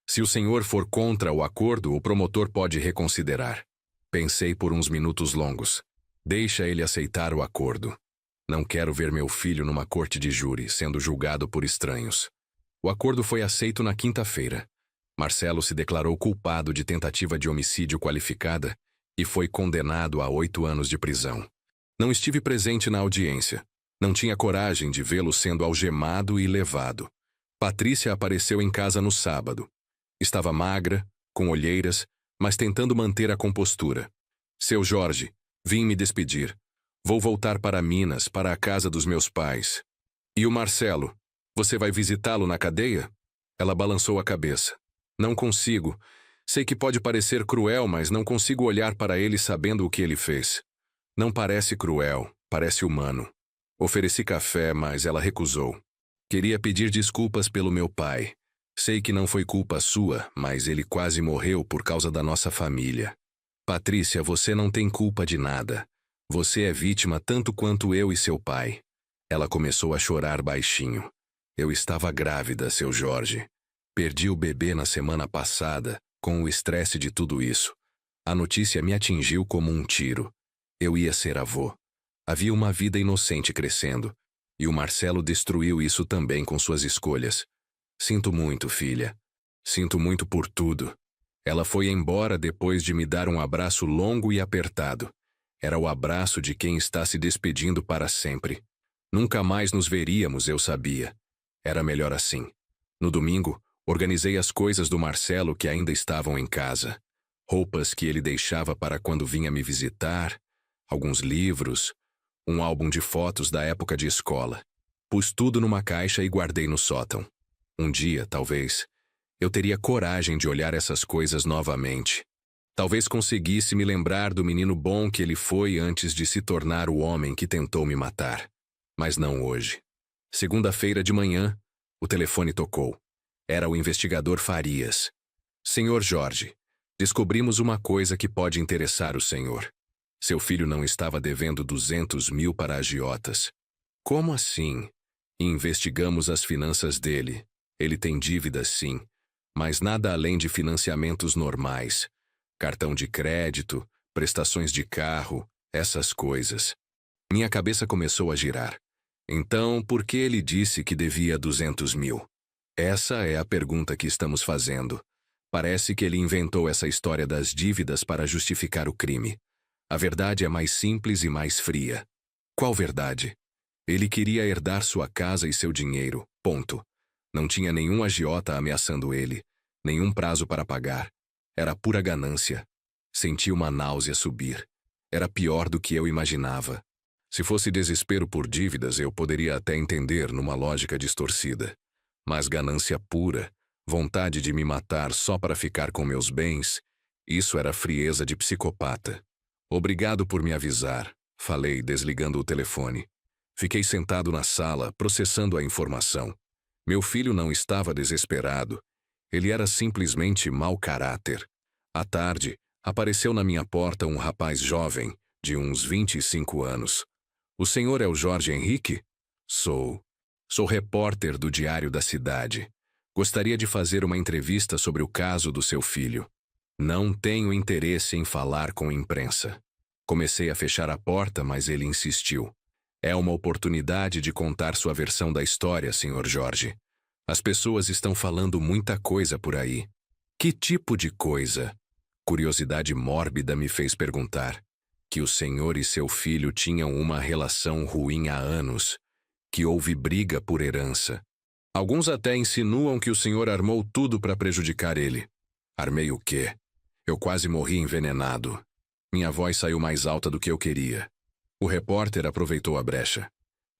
Se o senhor for contra o acordo, o promotor pode reconsiderar. Pensei por uns minutos longos. Deixa ele aceitar o acordo. Não quero ver meu filho numa corte de júri, sendo julgado por estranhos. O acordo foi aceito na quinta-feira. Marcelo se declarou culpado de tentativa de homicídio qualificada e foi condenado a 8 anos de prisão. Não estive presente na audiência. Não tinha coragem de vê-lo sendo algemado e levado. Patrícia apareceu em casa no sábado. Estava magra, com olheiras, mas tentando manter a compostura. Seu Jorge, vim me despedir. Vou voltar para Minas, para a casa dos meus pais. E o Marcelo? Você vai visitá-lo na cadeia? Ela balançou a cabeça. Não consigo. Sei que pode parecer cruel, mas não consigo olhar para ele sabendo o que ele fez. Não parece cruel, parece humano. Ofereci café, mas ela recusou. Queria pedir desculpas pelo meu pai. Sei que não foi culpa sua, mas ele quase morreu por causa da nossa família. Patrícia, você não tem culpa de nada. Você é vítima tanto quanto eu e seu pai. Ela começou a chorar baixinho. Eu estava grávida, seu Jorge. Perdi o bebê na semana passada, com o estresse de tudo isso. A notícia me atingiu como um tiro. Eu ia ser avô. Havia uma vida inocente crescendo. E o Marcelo destruiu isso também com suas escolhas. Sinto muito, filha. Sinto muito por tudo. Ela foi embora depois de me dar um abraço longo e apertado. Era o abraço de quem está se despedindo para sempre. Nunca mais nos veríamos, eu sabia. Era melhor assim. No domingo, organizei as coisas do Marcelo que ainda estavam em casa. Roupas que ele deixava para quando vinha me visitar, alguns livros, um álbum de fotos da época de escola. Pus tudo numa caixa e guardei no sótão. Um dia, talvez, eu teria coragem de olhar essas coisas novamente. Talvez conseguisse me lembrar do menino bom que ele foi antes de se tornar o homem que tentou me matar. Mas não hoje. Segunda-feira de manhã, o telefone tocou. Era o investigador Farias. Senhor Jorge, descobrimos uma coisa que pode interessar o senhor. Seu filho não estava devendo 200 mil para agiotas. Como assim? Investigamos as finanças dele. Ele tem dívidas, sim, mas nada além de financiamentos normais. Cartão de crédito, prestações de carro, essas coisas. Minha cabeça começou a girar. Então, por que ele disse que devia 200 mil? Essa é a pergunta que estamos fazendo. Parece que ele inventou essa história das dívidas para justificar o crime. A verdade é mais simples e mais fria. Qual verdade? Ele queria herdar sua casa e seu dinheiro, ponto. Não tinha nenhum agiota ameaçando ele, nenhum prazo para pagar. Era pura ganância. Senti uma náusea subir. Era pior do que eu imaginava. Se fosse desespero por dívidas, eu poderia até entender numa lógica distorcida. Mas ganância pura, vontade de me matar só para ficar com meus bens, isso era frieza de psicopata. Obrigado por me avisar, falei, desligando o telefone. Fiquei sentado na sala, processando a informação. Meu filho não estava desesperado. Ele era simplesmente mau caráter. À tarde, apareceu na minha porta um rapaz jovem, de uns 25 anos. O senhor é o Jorge Henrique? Sou. Sou repórter do Diário da Cidade. Gostaria de fazer uma entrevista sobre o caso do seu filho. Não tenho interesse em falar com a imprensa. Comecei a fechar a porta, mas ele insistiu. É uma oportunidade de contar sua versão da história, senhor Jorge. As pessoas estão falando muita coisa por aí. Que tipo de coisa? Curiosidade mórbida me fez perguntar. Que o senhor e seu filho tinham uma relação ruim há anos. Que houve briga por herança. Alguns até insinuam que o senhor armou tudo para prejudicar ele. Armei o quê? Eu quase morri envenenado. Minha voz saiu mais alta do que eu queria. O repórter aproveitou a brecha.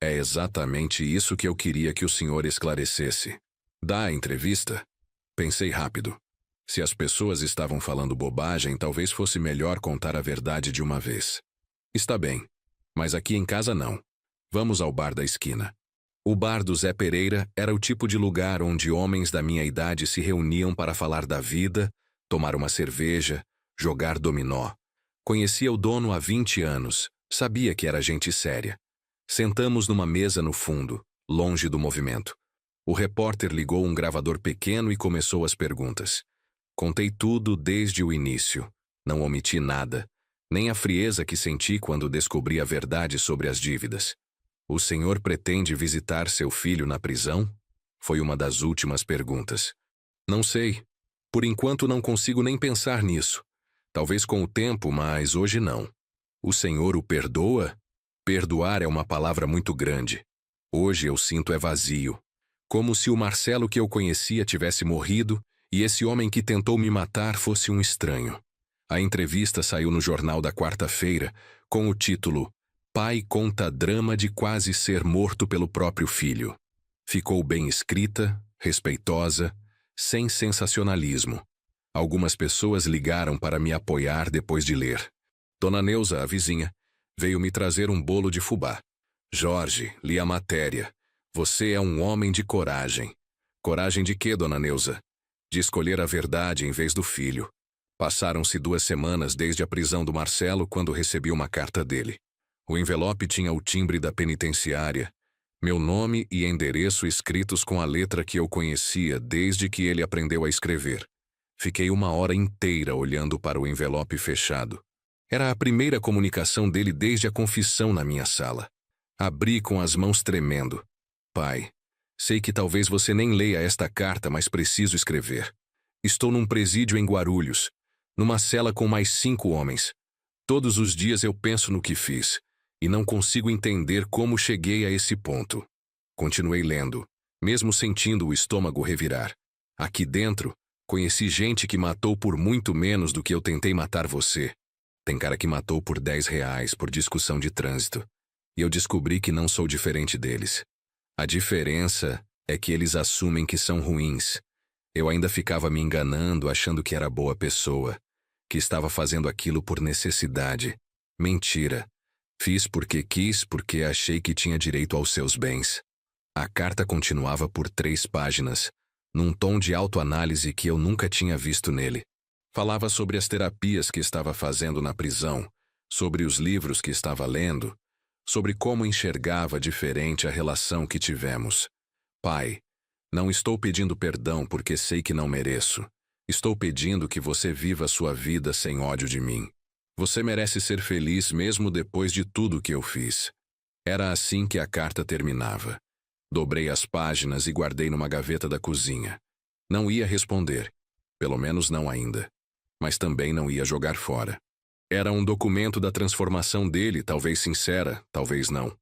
É exatamente isso que eu queria que o senhor esclarecesse. Dá a entrevista? Pensei rápido. Se as pessoas estavam falando bobagem, talvez fosse melhor contar a verdade de uma vez. Está bem, mas aqui em casa não. Vamos ao bar da esquina. O bar do Zé Pereira era o tipo de lugar onde homens da minha idade se reuniam para falar da vida, tomar uma cerveja, jogar dominó. Conhecia o dono há 20 anos, sabia que era gente séria. Sentamos numa mesa no fundo, longe do movimento. O repórter ligou um gravador pequeno e começou as perguntas. Contei tudo desde o início. Não omiti nada, nem a frieza que senti quando descobri a verdade sobre as dívidas. O senhor pretende visitar seu filho na prisão? Foi uma das últimas perguntas. Não sei. Por enquanto não consigo nem pensar nisso. Talvez com o tempo, mas hoje não. O senhor o perdoa? Perdoar é uma palavra muito grande. Hoje eu sinto é vazio. Como se o Marcelo que eu conhecia tivesse morrido e esse homem que tentou me matar fosse um estranho. A entrevista saiu no jornal da quarta-feira com o título Pai conta drama de quase ser morto pelo próprio filho. Ficou bem escrita, respeitosa, sem sensacionalismo. Algumas pessoas ligaram para me apoiar depois de ler. Dona Neuza, a vizinha, veio me trazer um bolo de fubá. Jorge, li a matéria. Você é um homem de coragem. Coragem de quê, Dona Neuza? De escolher a verdade em vez do filho. Passaram-se 2 semanas desde a prisão do Marcelo quando recebi uma carta dele. O envelope tinha o timbre da penitenciária, meu nome e endereço escritos com a letra que eu conhecia desde que ele aprendeu a escrever. Fiquei 1 hora inteira olhando para o envelope fechado. Era a primeira comunicação dele desde a confissão na minha sala. Abri com as mãos tremendo. Pai, sei que talvez você nem leia esta carta, mas preciso escrever. Estou num presídio em Guarulhos, numa cela com mais 5 homens. Todos os dias eu penso no que fiz, e não consigo entender como cheguei a esse ponto. Continuei lendo, mesmo sentindo o estômago revirar. Aqui dentro, conheci gente que matou por muito menos do que eu tentei matar você. Tem cara que matou por R$ 10 por discussão de trânsito. E eu descobri que não sou diferente deles. A diferença é que eles assumem que são ruins. Eu ainda ficava me enganando, achando que era boa pessoa, que estava fazendo aquilo por necessidade. Mentira. Fiz porque quis, porque achei que tinha direito aos seus bens. A carta continuava por 3 páginas, num tom de autoanálise que eu nunca tinha visto nele. Falava sobre as terapias que estava fazendo na prisão, sobre os livros que estava lendo, sobre como enxergava diferente a relação que tivemos. Pai, não estou pedindo perdão porque sei que não mereço. Estou pedindo que você viva sua vida sem ódio de mim. Você merece ser feliz mesmo depois de tudo que eu fiz. Era assim que a carta terminava. Dobrei as páginas e guardei numa gaveta da cozinha. Não ia responder, pelo menos não ainda. Mas também não ia jogar fora. Era um documento da transformação dele, talvez sincera, talvez não.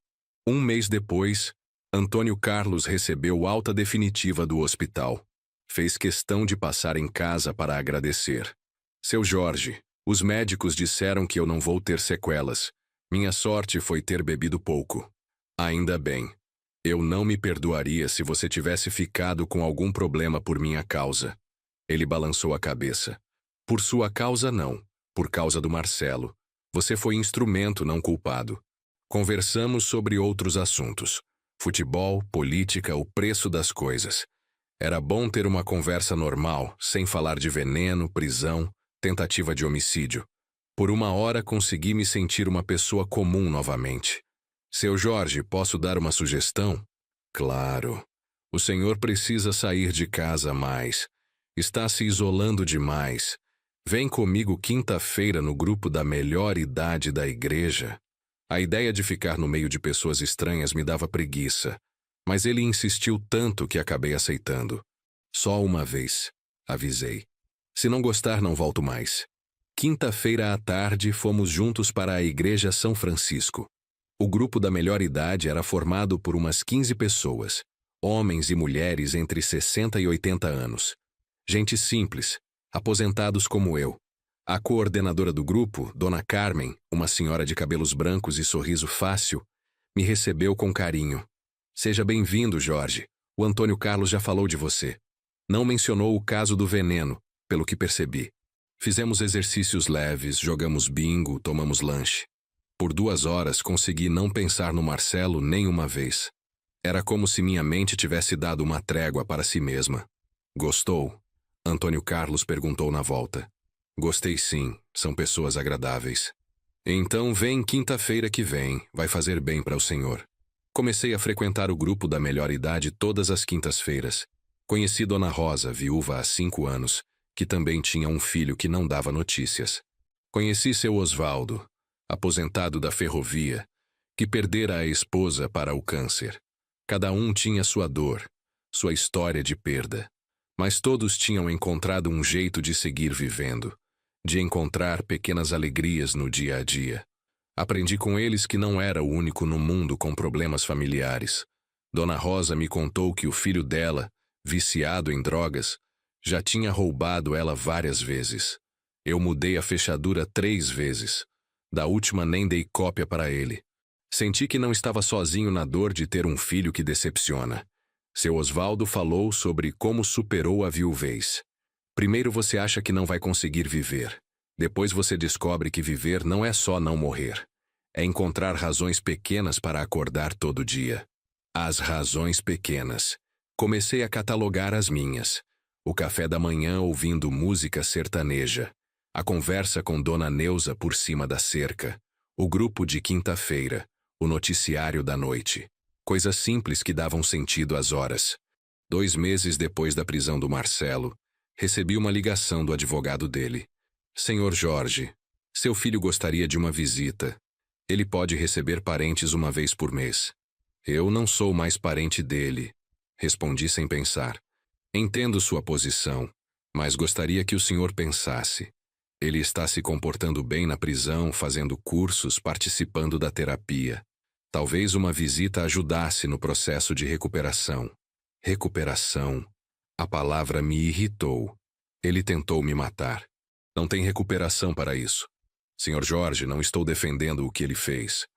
1 mês depois, Antônio Carlos recebeu alta definitiva do hospital. Fez questão de passar em casa para agradecer. Seu Jorge, os médicos disseram que eu não vou ter sequelas. Minha sorte foi ter bebido pouco. Ainda bem. Eu não me perdoaria se você tivesse ficado com algum problema por minha causa. Ele balançou a cabeça. Por sua causa, não. Por causa do Marcelo. Você foi instrumento, não culpado. Conversamos sobre outros assuntos. Futebol, política, o preço das coisas. Era bom ter uma conversa normal, sem falar de veneno, prisão, tentativa de homicídio. Por 1 hora consegui me sentir uma pessoa comum novamente. Seu Jorge, posso dar uma sugestão? Claro. O senhor precisa sair de casa mais. Está se isolando demais. Vem comigo quinta-feira no grupo da melhor idade da igreja. A ideia de ficar no meio de pessoas estranhas me dava preguiça, mas ele insistiu tanto que acabei aceitando. Só uma vez, avisei. Se não gostar, não volto mais. Quinta-feira à tarde, fomos juntos para a Igreja São Francisco. O grupo da melhor idade era formado por umas 15 pessoas, homens e mulheres entre 60 e 80 anos. Gente simples, aposentados como eu. A coordenadora do grupo, Dona Carmen, uma senhora de cabelos brancos e sorriso fácil, me recebeu com carinho. Seja bem-vindo, Jorge. O Antônio Carlos já falou de você. Não mencionou o caso do veneno, pelo que percebi. Fizemos exercícios leves, jogamos bingo, tomamos lanche. Por 2 horas consegui não pensar no Marcelo nem uma vez. Era como se minha mente tivesse dado uma trégua para si mesma. Gostou? Antônio Carlos perguntou na volta. Gostei sim, são pessoas agradáveis. Então vem quinta-feira que vem, vai fazer bem para o senhor. Comecei a frequentar o grupo da melhor idade todas as quintas-feiras. Conheci Dona Rosa, viúva há 5 anos, que também tinha um filho que não dava notícias. Conheci seu Osvaldo, aposentado da ferrovia, que perdera a esposa para o câncer. Cada um tinha sua dor, sua história de perda. Mas todos tinham encontrado um jeito de seguir vivendo, de encontrar pequenas alegrias no dia a dia. Aprendi com eles que não era o único no mundo com problemas familiares. Dona Rosa me contou que o filho dela, viciado em drogas, já tinha roubado ela várias vezes. Eu mudei a fechadura 3 vezes. Da última nem dei cópia para ele. Senti que não estava sozinho na dor de ter um filho que decepciona. Seu Osvaldo falou sobre como superou a viuvez. Primeiro você acha que não vai conseguir viver. Depois você descobre que viver não é só não morrer. É encontrar razões pequenas para acordar todo dia. As razões pequenas. Comecei a catalogar as minhas. O café da manhã ouvindo música sertaneja. A conversa com Dona Neuza por cima da cerca. O grupo de quinta-feira. O noticiário da noite. Coisas simples que davam sentido às horas. 2 meses depois da prisão do Marcelo, recebi uma ligação do advogado dele. Senhor Jorge, seu filho gostaria de uma visita. Ele pode receber parentes uma vez por mês. Eu não sou mais parente dele, respondi sem pensar. Entendo sua posição, mas gostaria que o senhor pensasse. Ele está se comportando bem na prisão, fazendo cursos, participando da terapia. Talvez uma visita ajudasse no processo de recuperação. Recuperação. A palavra me irritou. Ele tentou me matar. Não tem recuperação para isso. Senhor Jorge, não estou defendendo o que ele fez.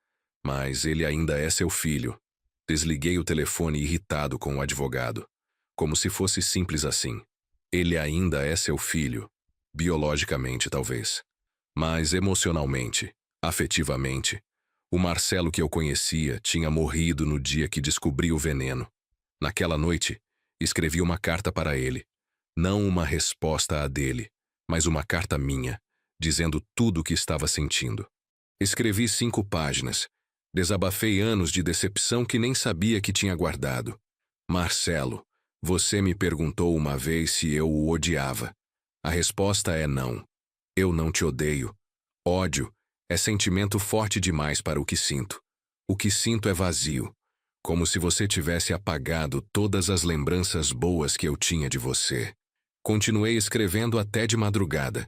Mas ele ainda é seu filho. Desliguei o telefone irritado com o advogado. Como se fosse simples assim. Ele ainda é seu filho, biologicamente talvez, mas emocionalmente, afetivamente, o Marcelo que eu conhecia tinha morrido no dia que descobri o veneno. Naquela noite, escrevi uma carta para ele, não uma resposta a dele, mas uma carta minha, dizendo tudo o que estava sentindo. Escrevi 5 páginas, desabafei anos de decepção que nem sabia que tinha guardado. Marcelo, você me perguntou uma vez se eu o odiava. A resposta é não. Eu não te odeio. Ódio é sentimento forte demais para o que sinto. O que sinto é vazio, como se você tivesse apagado todas as lembranças boas que eu tinha de você. Continuei escrevendo até de madrugada.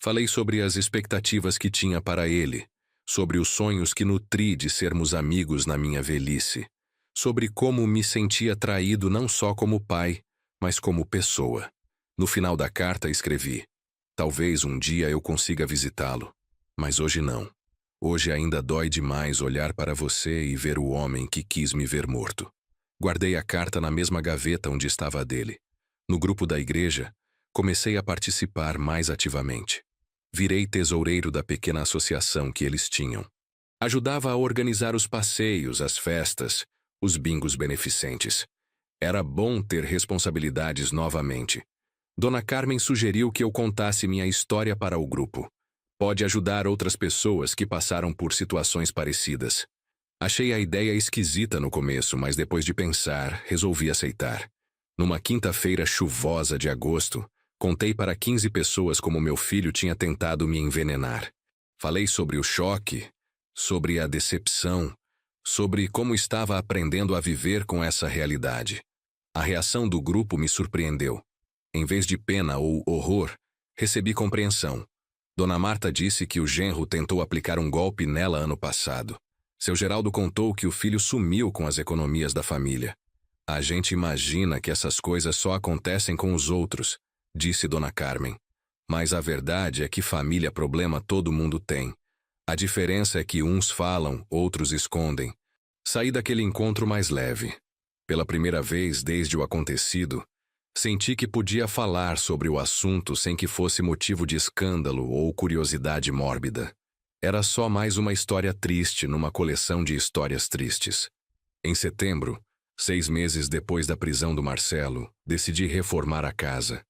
Falei sobre as expectativas que tinha para ele, sobre os sonhos que nutri de sermos amigos na minha velhice, sobre como me sentia traído não só como pai, mas como pessoa. No final da carta escrevi: talvez um dia eu consiga visitá-lo, mas hoje não. Hoje ainda dói demais olhar para você e ver o homem que quis me ver morto. Guardei a carta na mesma gaveta onde estava a dele. No grupo da igreja, comecei a participar mais ativamente. Virei tesoureiro da pequena associação que eles tinham. Ajudava a organizar os passeios, as festas, os bingos beneficentes. Era bom ter responsabilidades novamente. Dona Carmen sugeriu que eu contasse minha história para o grupo. Pode ajudar outras pessoas que passaram por situações parecidas. Achei a ideia esquisita no começo, mas depois de pensar, resolvi aceitar. Numa quinta-feira chuvosa de agosto, contei para 15 pessoas como meu filho tinha tentado me envenenar. Falei sobre o choque, sobre a decepção, sobre como estava aprendendo a viver com essa realidade. A reação do grupo me surpreendeu. Em vez de pena ou horror, recebi compreensão. Dona Marta disse que o genro tentou aplicar um golpe nela ano passado. Seu Geraldo contou que o filho sumiu com as economias da família. A gente imagina que essas coisas só acontecem com os outros, disse Dona Carmen. Mas a verdade é que família problema todo mundo tem. A diferença é que uns falam, outros escondem. Saí daquele encontro mais leve. Pela primeira vez desde o acontecido, senti que podia falar sobre o assunto sem que fosse motivo de escândalo ou curiosidade mórbida. Era só mais uma história triste numa coleção de histórias tristes. Em setembro, 6 meses depois da prisão do Marcelo, decidi reformar a casa.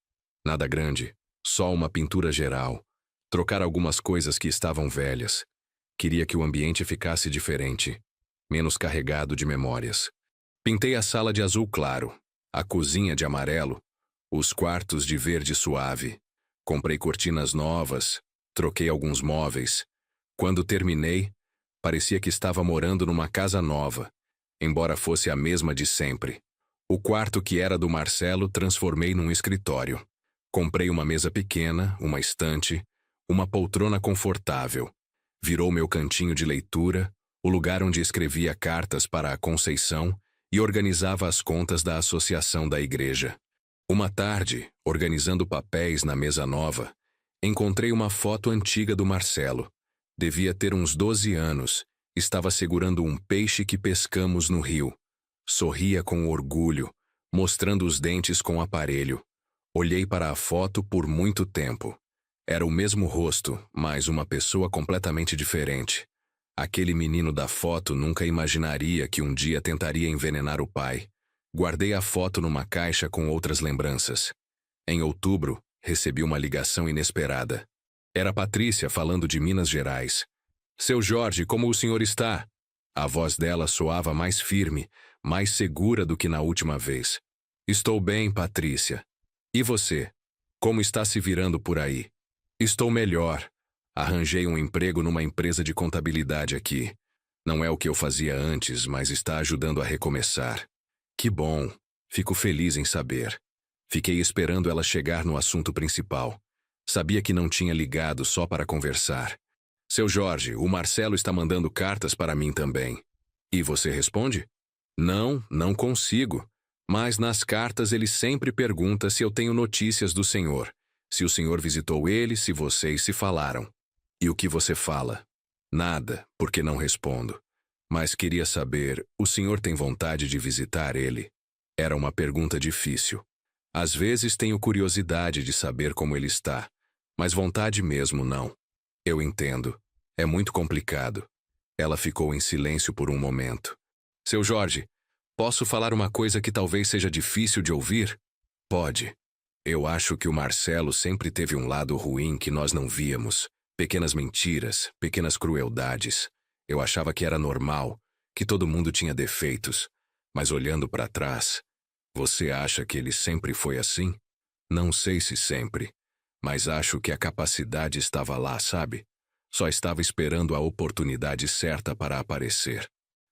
Nada grande, só uma pintura geral. Trocar algumas coisas que estavam velhas. Queria que o ambiente ficasse diferente, menos carregado de memórias. Pintei a sala de azul claro, a cozinha de amarelo, os quartos de verde suave. Comprei cortinas novas, troquei alguns móveis. Quando terminei, parecia que estava morando numa casa nova, embora fosse a mesma de sempre. O quarto que era do Marcelo transformei num escritório. Comprei uma mesa pequena, uma estante, uma poltrona confortável. Virou meu cantinho de leitura, o lugar onde escrevia cartas para a Conceição e organizava as contas da associação da igreja. Uma tarde, organizando papéis na mesa nova, encontrei uma foto antiga do Marcelo. Devia ter uns 12 anos, estava segurando um peixe que pescamos no rio. Sorria com orgulho, mostrando os dentes com o aparelho. Olhei para a foto por muito tempo. Era o mesmo rosto, mas uma pessoa completamente diferente. Aquele menino da foto nunca imaginaria que um dia tentaria envenenar o pai. Guardei a foto numa caixa com outras lembranças. Em outubro, recebi uma ligação inesperada. Era Patrícia falando de Minas Gerais. Seu Jorge, como o senhor está? A voz dela soava mais firme, mais segura do que na última vez. Estou bem, Patrícia. E você? Como está se virando por aí? Estou melhor. Arranjei um emprego numa empresa de contabilidade aqui. Não é o que eu fazia antes, mas está ajudando a recomeçar. Que bom. Fico feliz em saber. Fiquei esperando ela chegar no assunto principal. Sabia que não tinha ligado só para conversar. Seu Jorge, o Marcelo está mandando cartas para mim também. E você responde? Não, não consigo. Mas nas cartas ele sempre pergunta se eu tenho notícias do senhor. Se o senhor visitou ele, se vocês se falaram. E o que você fala? Nada, porque não respondo. Mas queria saber, o senhor tem vontade de visitar ele? Era uma pergunta difícil. Às vezes tenho curiosidade de saber como ele está, mas vontade mesmo não. Eu entendo. É muito complicado. Ela ficou em silêncio por um momento. Seu Jorge, posso falar uma coisa que talvez seja difícil de ouvir? Pode. Eu acho que o Marcelo sempre teve um lado ruim que nós não víamos. Pequenas mentiras, pequenas crueldades. Eu achava que era normal, que todo mundo tinha defeitos. Mas olhando para trás, você acha que ele sempre foi assim? Não sei se sempre, mas acho que a capacidade estava lá, sabe? Só estava esperando a oportunidade certa para aparecer.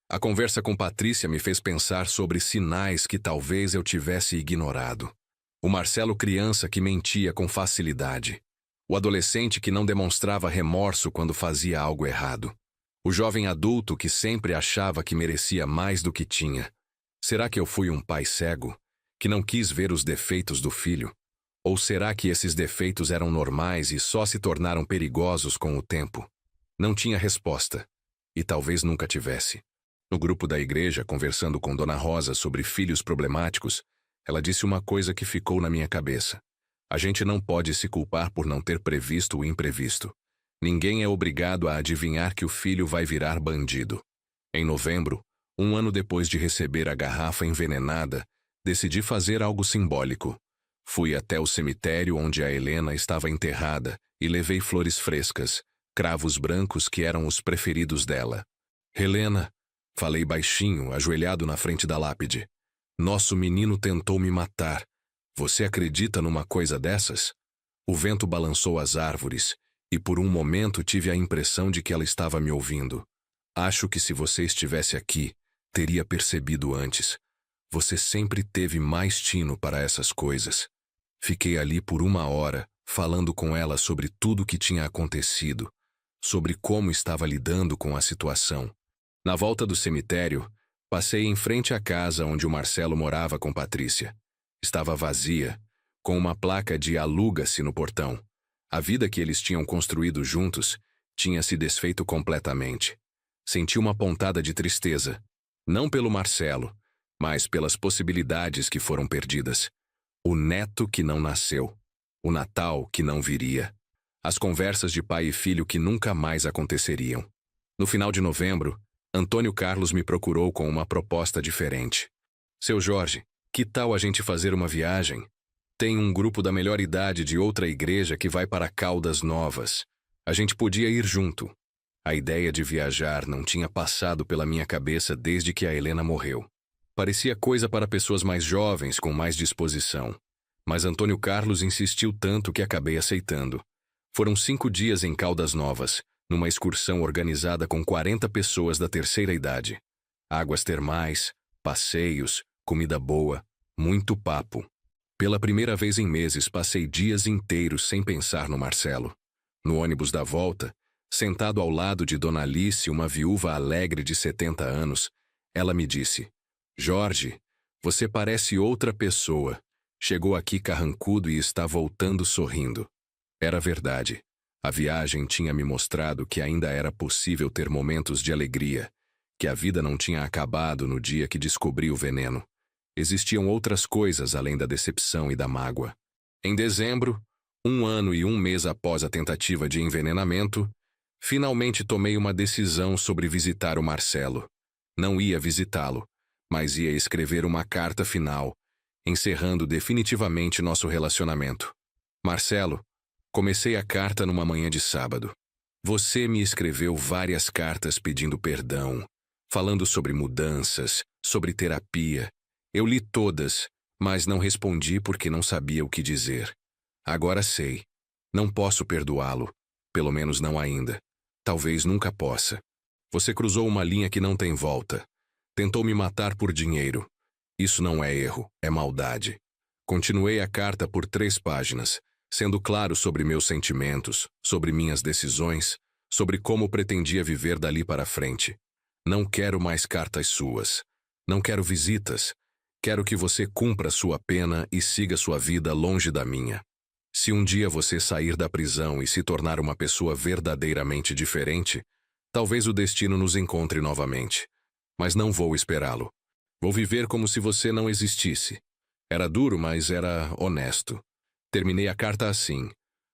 A conversa com Patrícia me fez pensar sobre sinais que talvez eu tivesse ignorado. O Marcelo criança que mentia com facilidade. O adolescente que não demonstrava remorso quando fazia algo errado. O jovem adulto que sempre achava que merecia mais do que tinha. Será que eu fui um pai cego, que não quis ver os defeitos do filho? Ou será que esses defeitos eram normais e só se tornaram perigosos com o tempo? Não tinha resposta. E talvez nunca tivesse. No grupo da igreja, conversando com Dona Rosa sobre filhos problemáticos, ela disse uma coisa que ficou na minha cabeça. A gente não pode se culpar por não ter previsto o imprevisto. Ninguém é obrigado a adivinhar que o filho vai virar bandido. Em novembro, um ano depois de receber a garrafa envenenada, decidi fazer algo simbólico. Fui até o cemitério onde a Helena estava enterrada e levei flores frescas, cravos brancos que eram os preferidos dela. Helena, falei baixinho, ajoelhado na frente da lápide. Nosso menino tentou me matar. Você acredita numa coisa dessas? O vento balançou as árvores, e por um momento tive a impressão de que ela estava me ouvindo. Acho que se você estivesse aqui, teria percebido antes. Você sempre teve mais tino para essas coisas. Fiquei ali por 1 hora, falando com ela sobre tudo o que tinha acontecido, sobre como estava lidando com a situação. Na volta do cemitério, passei em frente à casa onde o Marcelo morava com Patrícia. Estava vazia, com uma placa de aluga-se no portão. A vida que eles tinham construído juntos tinha se desfeito completamente. Senti uma pontada de tristeza, não pelo Marcelo, mas pelas possibilidades que foram perdidas. O neto que não nasceu, o Natal que não viria, as conversas de pai e filho que nunca mais aconteceriam. No final de novembro, Antônio Carlos me procurou com uma proposta diferente. Seu Jorge, que tal a gente fazer uma viagem? Tem um grupo da melhor idade de outra igreja que vai para Caldas Novas. A gente podia ir junto. A ideia de viajar não tinha passado pela minha cabeça desde que a Helena morreu. Parecia coisa para pessoas mais jovens, com mais disposição. Mas Antônio Carlos insistiu tanto que acabei aceitando. Foram 5 dias em Caldas Novas, numa excursão organizada com 40 pessoas da terceira idade. Águas termais, passeios, comida boa, muito papo. Pela primeira vez em meses, passei dias inteiros sem pensar no Marcelo. No ônibus da volta, sentado ao lado de Dona Alice, uma viúva alegre de 70 anos, ela me disse: Jorge, você parece outra pessoa. Chegou aqui carrancudo e está voltando sorrindo. Era verdade. A viagem tinha me mostrado que ainda era possível ter momentos de alegria, que a vida não tinha acabado no dia que descobri o veneno. Existiam outras coisas além da decepção e da mágoa. Em dezembro, 1 ano e 1 mês após a tentativa de envenenamento, finalmente tomei uma decisão sobre visitar o Marcelo. Não ia visitá-lo, mas ia escrever uma carta final, encerrando definitivamente nosso relacionamento. Marcelo, comecei a carta numa manhã de sábado. Você me escreveu várias cartas pedindo perdão, falando sobre mudanças, sobre terapia. Eu li todas, mas não respondi porque não sabia o que dizer. Agora sei. Não posso perdoá-lo. Pelo menos não ainda. Talvez nunca possa. Você cruzou uma linha que não tem volta. Tentou me matar por dinheiro. Isso não é erro, é maldade. Continuei a carta por 3 páginas, sendo claro sobre meus sentimentos, sobre minhas decisões, sobre como pretendia viver dali para frente. Não quero mais cartas suas. Não quero visitas. Quero que você cumpra sua pena e siga sua vida longe da minha. Se um dia você sair da prisão e se tornar uma pessoa verdadeiramente diferente, talvez o destino nos encontre novamente. Mas não vou esperá-lo. Vou viver como se você não existisse. Era duro, mas era honesto. Terminei a carta assim: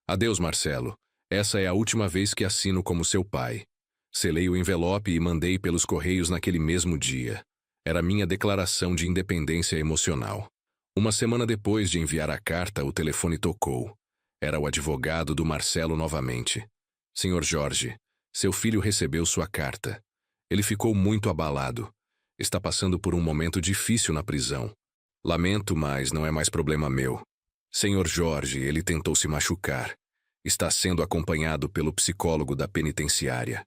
Adeus, Marcelo. Essa é a última vez que assino como seu pai. Selei o envelope e mandei pelos correios naquele mesmo dia. Era minha declaração de independência emocional. Uma semana depois de enviar a carta, o telefone tocou. Era o advogado do Marcelo novamente. Senhor Jorge, seu filho recebeu sua carta. Ele ficou muito abalado. Está passando por um momento difícil na prisão. Lamento, mas não é mais problema meu. Senhor Jorge, ele tentou se machucar. Está sendo acompanhado pelo psicólogo da penitenciária.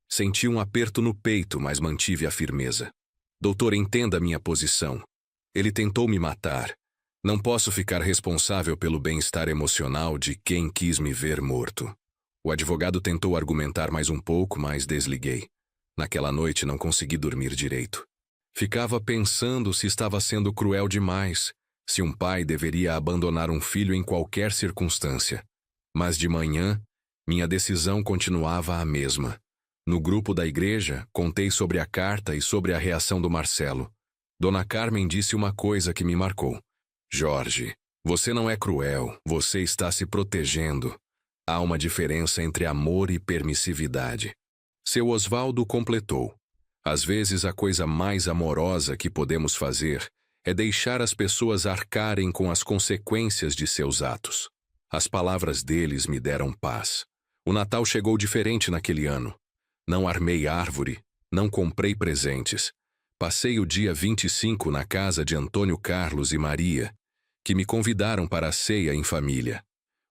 Senti um aperto no peito, mas mantive a firmeza. Doutor, entenda minha posição. Ele tentou me matar. Não posso ficar responsável pelo bem-estar emocional de quem quis me ver morto. O advogado tentou argumentar mais um pouco, mas desliguei. Naquela noite não consegui dormir direito. Ficava pensando se estava sendo cruel demais, se um pai deveria abandonar um filho em qualquer circunstância. Mas de manhã, minha decisão continuava a mesma. No grupo da igreja, contei sobre a carta e sobre a reação do Marcelo. Dona Carmen disse uma coisa que me marcou. Jorge, você não é cruel, você está se protegendo. Há uma diferença entre amor e permissividade. Seu Osvaldo completou. Às vezes a coisa mais amorosa que podemos fazer é deixar as pessoas arcarem com as consequências de seus atos. As palavras deles me deram paz. O Natal chegou diferente naquele ano. Não armei árvore, não comprei presentes. Passei o dia 25 na casa de Antônio Carlos e Maria, que me convidaram para a ceia em família.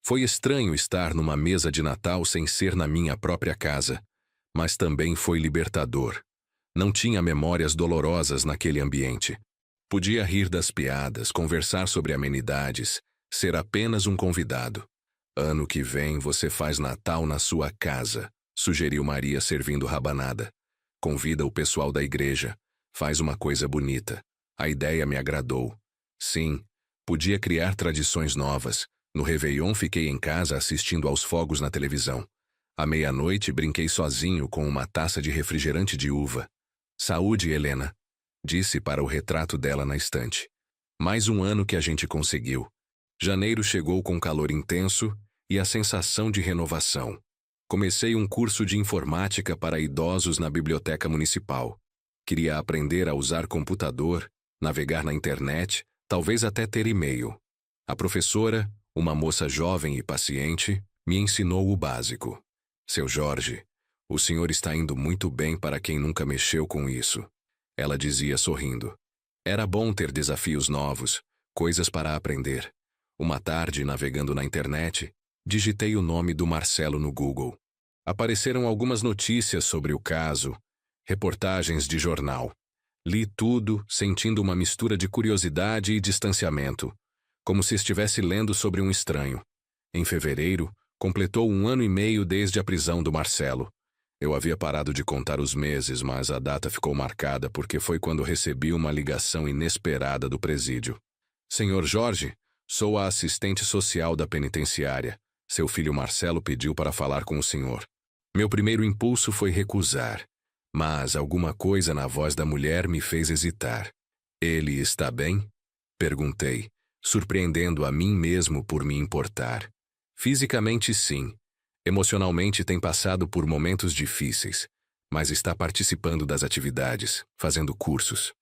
Foi estranho estar numa mesa de Natal sem ser na minha própria casa, mas também foi libertador. Não tinha memórias dolorosas naquele ambiente. Podia rir das piadas, conversar sobre amenidades, ser apenas um convidado. Ano que vem você faz Natal na sua casa, sugeriu Maria servindo rabanada. Convida o pessoal da igreja. Faz uma coisa bonita. A ideia me agradou. Sim, podia criar tradições novas. No Réveillon fiquei em casa assistindo aos fogos na televisão. À meia-noite brinquei sozinho com uma taça de refrigerante de uva. Saúde, Helena, disse para o retrato dela na estante. Mais um ano que a gente conseguiu. Janeiro chegou com calor intenso e a sensação de renovação. Comecei um curso de informática para idosos na biblioteca municipal. Queria aprender a usar computador, navegar na internet, talvez até ter e-mail. A professora, uma moça jovem e paciente, me ensinou o básico. Seu Jorge, o senhor está indo muito bem para quem nunca mexeu com isso. Ela dizia sorrindo. Era bom ter desafios novos, coisas para aprender. Uma tarde, navegando na internet, digitei o nome do Marcelo no Google. Apareceram algumas notícias sobre o caso, reportagens de jornal. Li tudo, sentindo uma mistura de curiosidade e distanciamento, como se estivesse lendo sobre um estranho. Em fevereiro, completou 1 ano e meio desde a prisão do Marcelo. Eu havia parado de contar os meses, mas a data ficou marcada porque foi quando recebi uma ligação inesperada do presídio. Senhor Jorge, sou a assistente social da penitenciária. Seu filho Marcelo pediu para falar com o senhor. Meu primeiro impulso foi recusar, mas alguma coisa na voz da mulher me fez hesitar. Ele está bem? Perguntei, surpreendendo a mim mesmo por me importar. Fisicamente, sim. Emocionalmente tem passado por momentos difíceis, mas está participando das atividades, fazendo cursos.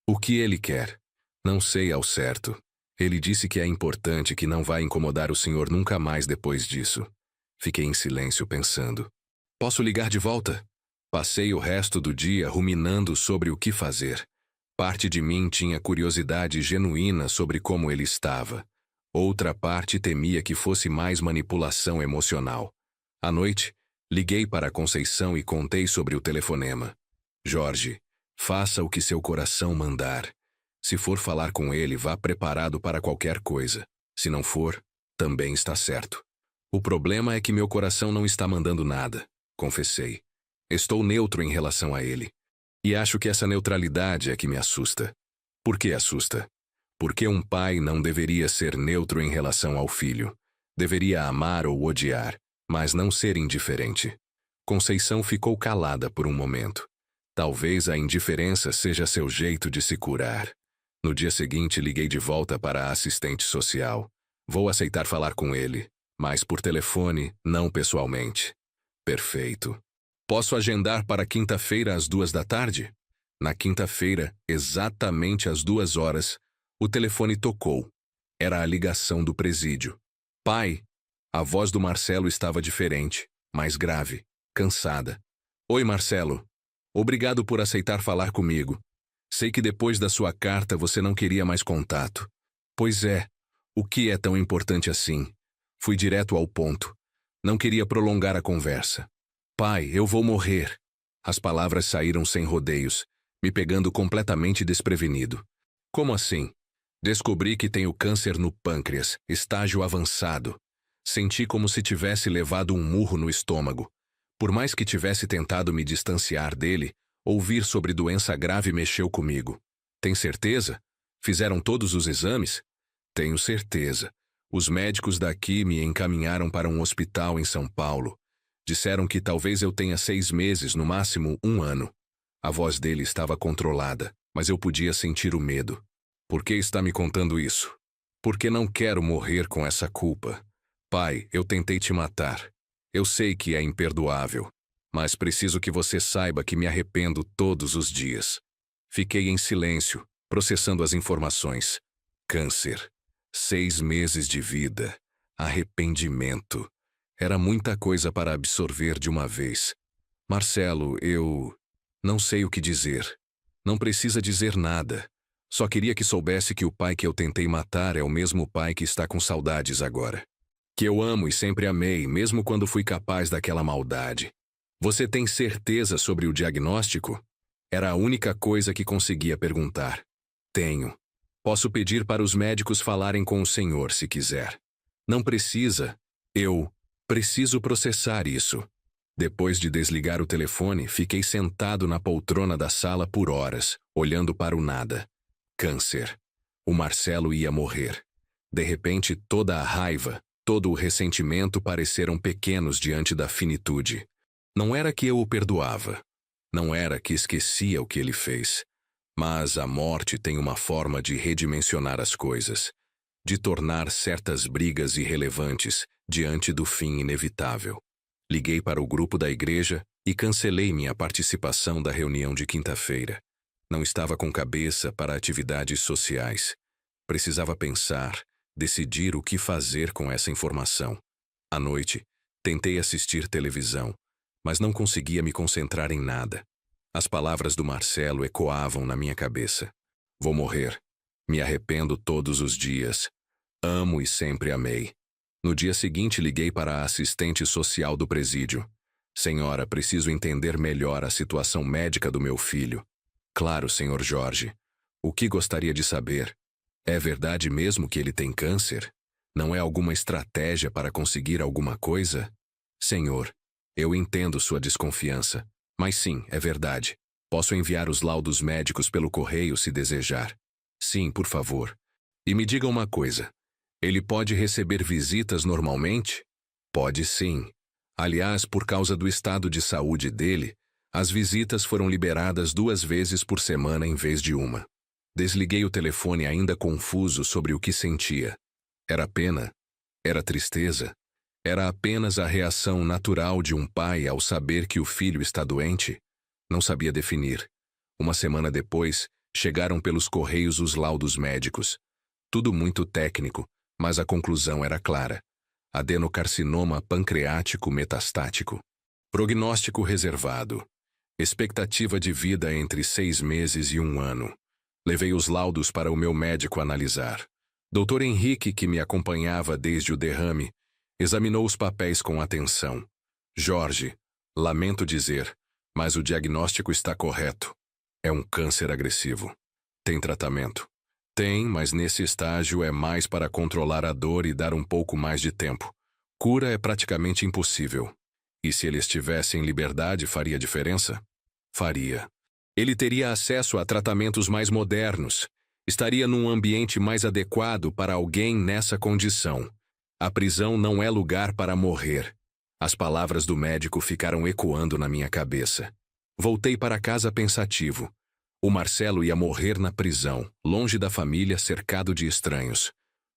O que ele quer? Não sei ao certo. Ele disse que é importante, que não vai incomodar o senhor nunca mais depois disso. Fiquei em silêncio pensando. Posso ligar de volta? Passei o resto do dia ruminando sobre o que fazer. Parte de mim tinha curiosidade genuína sobre como ele estava. Outra parte temia que fosse mais manipulação emocional. À noite, liguei para a Conceição e contei sobre o telefonema. Jorge, faça o que seu coração mandar. Se for falar com ele, vá preparado para qualquer coisa. Se não for, também está certo. O problema é que meu coração não está mandando nada, confessei. Estou neutro em relação a ele. E acho que essa neutralidade é que me assusta. Por que assusta? Porque um pai não deveria ser neutro em relação ao filho. Deveria amar ou odiar, mas não ser indiferente. Conceição ficou calada por um momento. Talvez a indiferença seja seu jeito de se curar. No dia seguinte, liguei de volta para a assistente social. Vou aceitar falar com ele, mas por telefone, não pessoalmente. Perfeito. Posso agendar para quinta-feira às 2 da tarde? Na quinta-feira, exatamente às 2 horas, o telefone tocou. Era a ligação do presídio. Pai! A voz do Marcelo estava diferente, mais grave, cansada. Oi, Marcelo. Obrigado por aceitar falar comigo. Sei que depois da sua carta você não queria mais contato. Pois é. O que é tão importante assim? Fui direto ao ponto. Não queria prolongar a conversa. Pai, eu vou morrer. As palavras saíram sem rodeios, me pegando completamente desprevenido. Como assim? Descobri que tenho câncer no pâncreas, estágio avançado. Senti como se tivesse levado um murro no estômago. Por mais que tivesse tentado me distanciar dele, ouvir sobre doença grave mexeu comigo. Tem certeza? Fizeram todos os exames? Tenho certeza. Os médicos daqui me encaminharam para um hospital em São Paulo. Disseram que talvez eu tenha 6 meses, no máximo 1 ano. A voz dele estava controlada, mas eu podia sentir o medo. Por que está me contando isso? Porque não quero morrer com essa culpa. Pai, eu tentei te matar. Eu sei que é imperdoável, mas preciso que você saiba que me arrependo todos os dias. Fiquei em silêncio, processando as informações. Câncer. 6 meses de vida. Arrependimento. Era muita coisa para absorver de uma vez. Marcelo, eu não sei o que dizer. Não precisa dizer nada. Só queria que soubesse que o pai que eu tentei matar é o mesmo pai que está com saudades agora. Que eu amo e sempre amei, mesmo quando fui capaz daquela maldade. Você tem certeza sobre o diagnóstico? Era a única coisa que conseguia perguntar. Tenho. Posso pedir para os médicos falarem com o senhor, se quiser. Não precisa. Eu preciso processar isso. Depois de desligar o telefone, fiquei sentado na poltrona da sala por horas, olhando para o nada. Câncer. O Marcelo ia morrer. De repente, toda a raiva, todo o ressentimento pareceram pequenos diante da finitude. Não era que eu o perdoava. Não era que esquecia o que ele fez. Mas a morte tem uma forma de redimensionar as coisas, de tornar certas brigas irrelevantes diante do fim inevitável. Liguei para o grupo da igreja e cancelei minha participação da reunião de quinta-feira. Não estava com cabeça para atividades sociais. Precisava pensar, decidir o que fazer com essa informação. À noite, tentei assistir televisão, mas não conseguia me concentrar em nada. As palavras do Marcelo ecoavam na minha cabeça. Vou morrer. Me arrependo todos os dias. Amo e sempre amei. No dia seguinte, liguei para a assistente social do presídio. Senhora, preciso entender melhor a situação médica do meu filho. Claro, senhor Jorge. O que gostaria de saber? É verdade mesmo que ele tem câncer? Não é alguma estratégia para conseguir alguma coisa? Senhor, eu entendo sua desconfiança. Mas sim, é verdade. Posso enviar os laudos médicos pelo correio se desejar. Sim, por favor. E me diga uma coisa. Ele pode receber visitas normalmente? Pode sim. Aliás, por causa do estado de saúde dele, as visitas foram liberadas 2 vezes por semana em vez de uma. Desliguei o telefone ainda confuso sobre o que sentia. Era pena? Era tristeza? Era apenas a reação natural de um pai ao saber que o filho está doente? Não sabia definir. Uma semana depois, chegaram pelos correios os laudos médicos. Tudo muito técnico, mas a conclusão era clara. Adenocarcinoma pancreático metastático. Prognóstico reservado. Expectativa de vida entre 6 meses e 1 ano. Levei os laudos para o meu médico analisar. Dr. Henrique, que me acompanhava desde o derrame, examinou os papéis com atenção. Jorge, lamento dizer, mas o diagnóstico está correto. É um câncer agressivo. Tem tratamento? Tem, mas nesse estágio é mais para controlar a dor e dar um pouco mais de tempo. Cura é praticamente impossível. E se ele estivesse em liberdade, faria diferença? Faria. Ele teria acesso a tratamentos mais modernos. Estaria num ambiente mais adequado para alguém nessa condição. A prisão não é lugar para morrer. As palavras do médico ficaram ecoando na minha cabeça. Voltei para casa pensativo. O Marcelo ia morrer na prisão, longe da família, cercado de estranhos.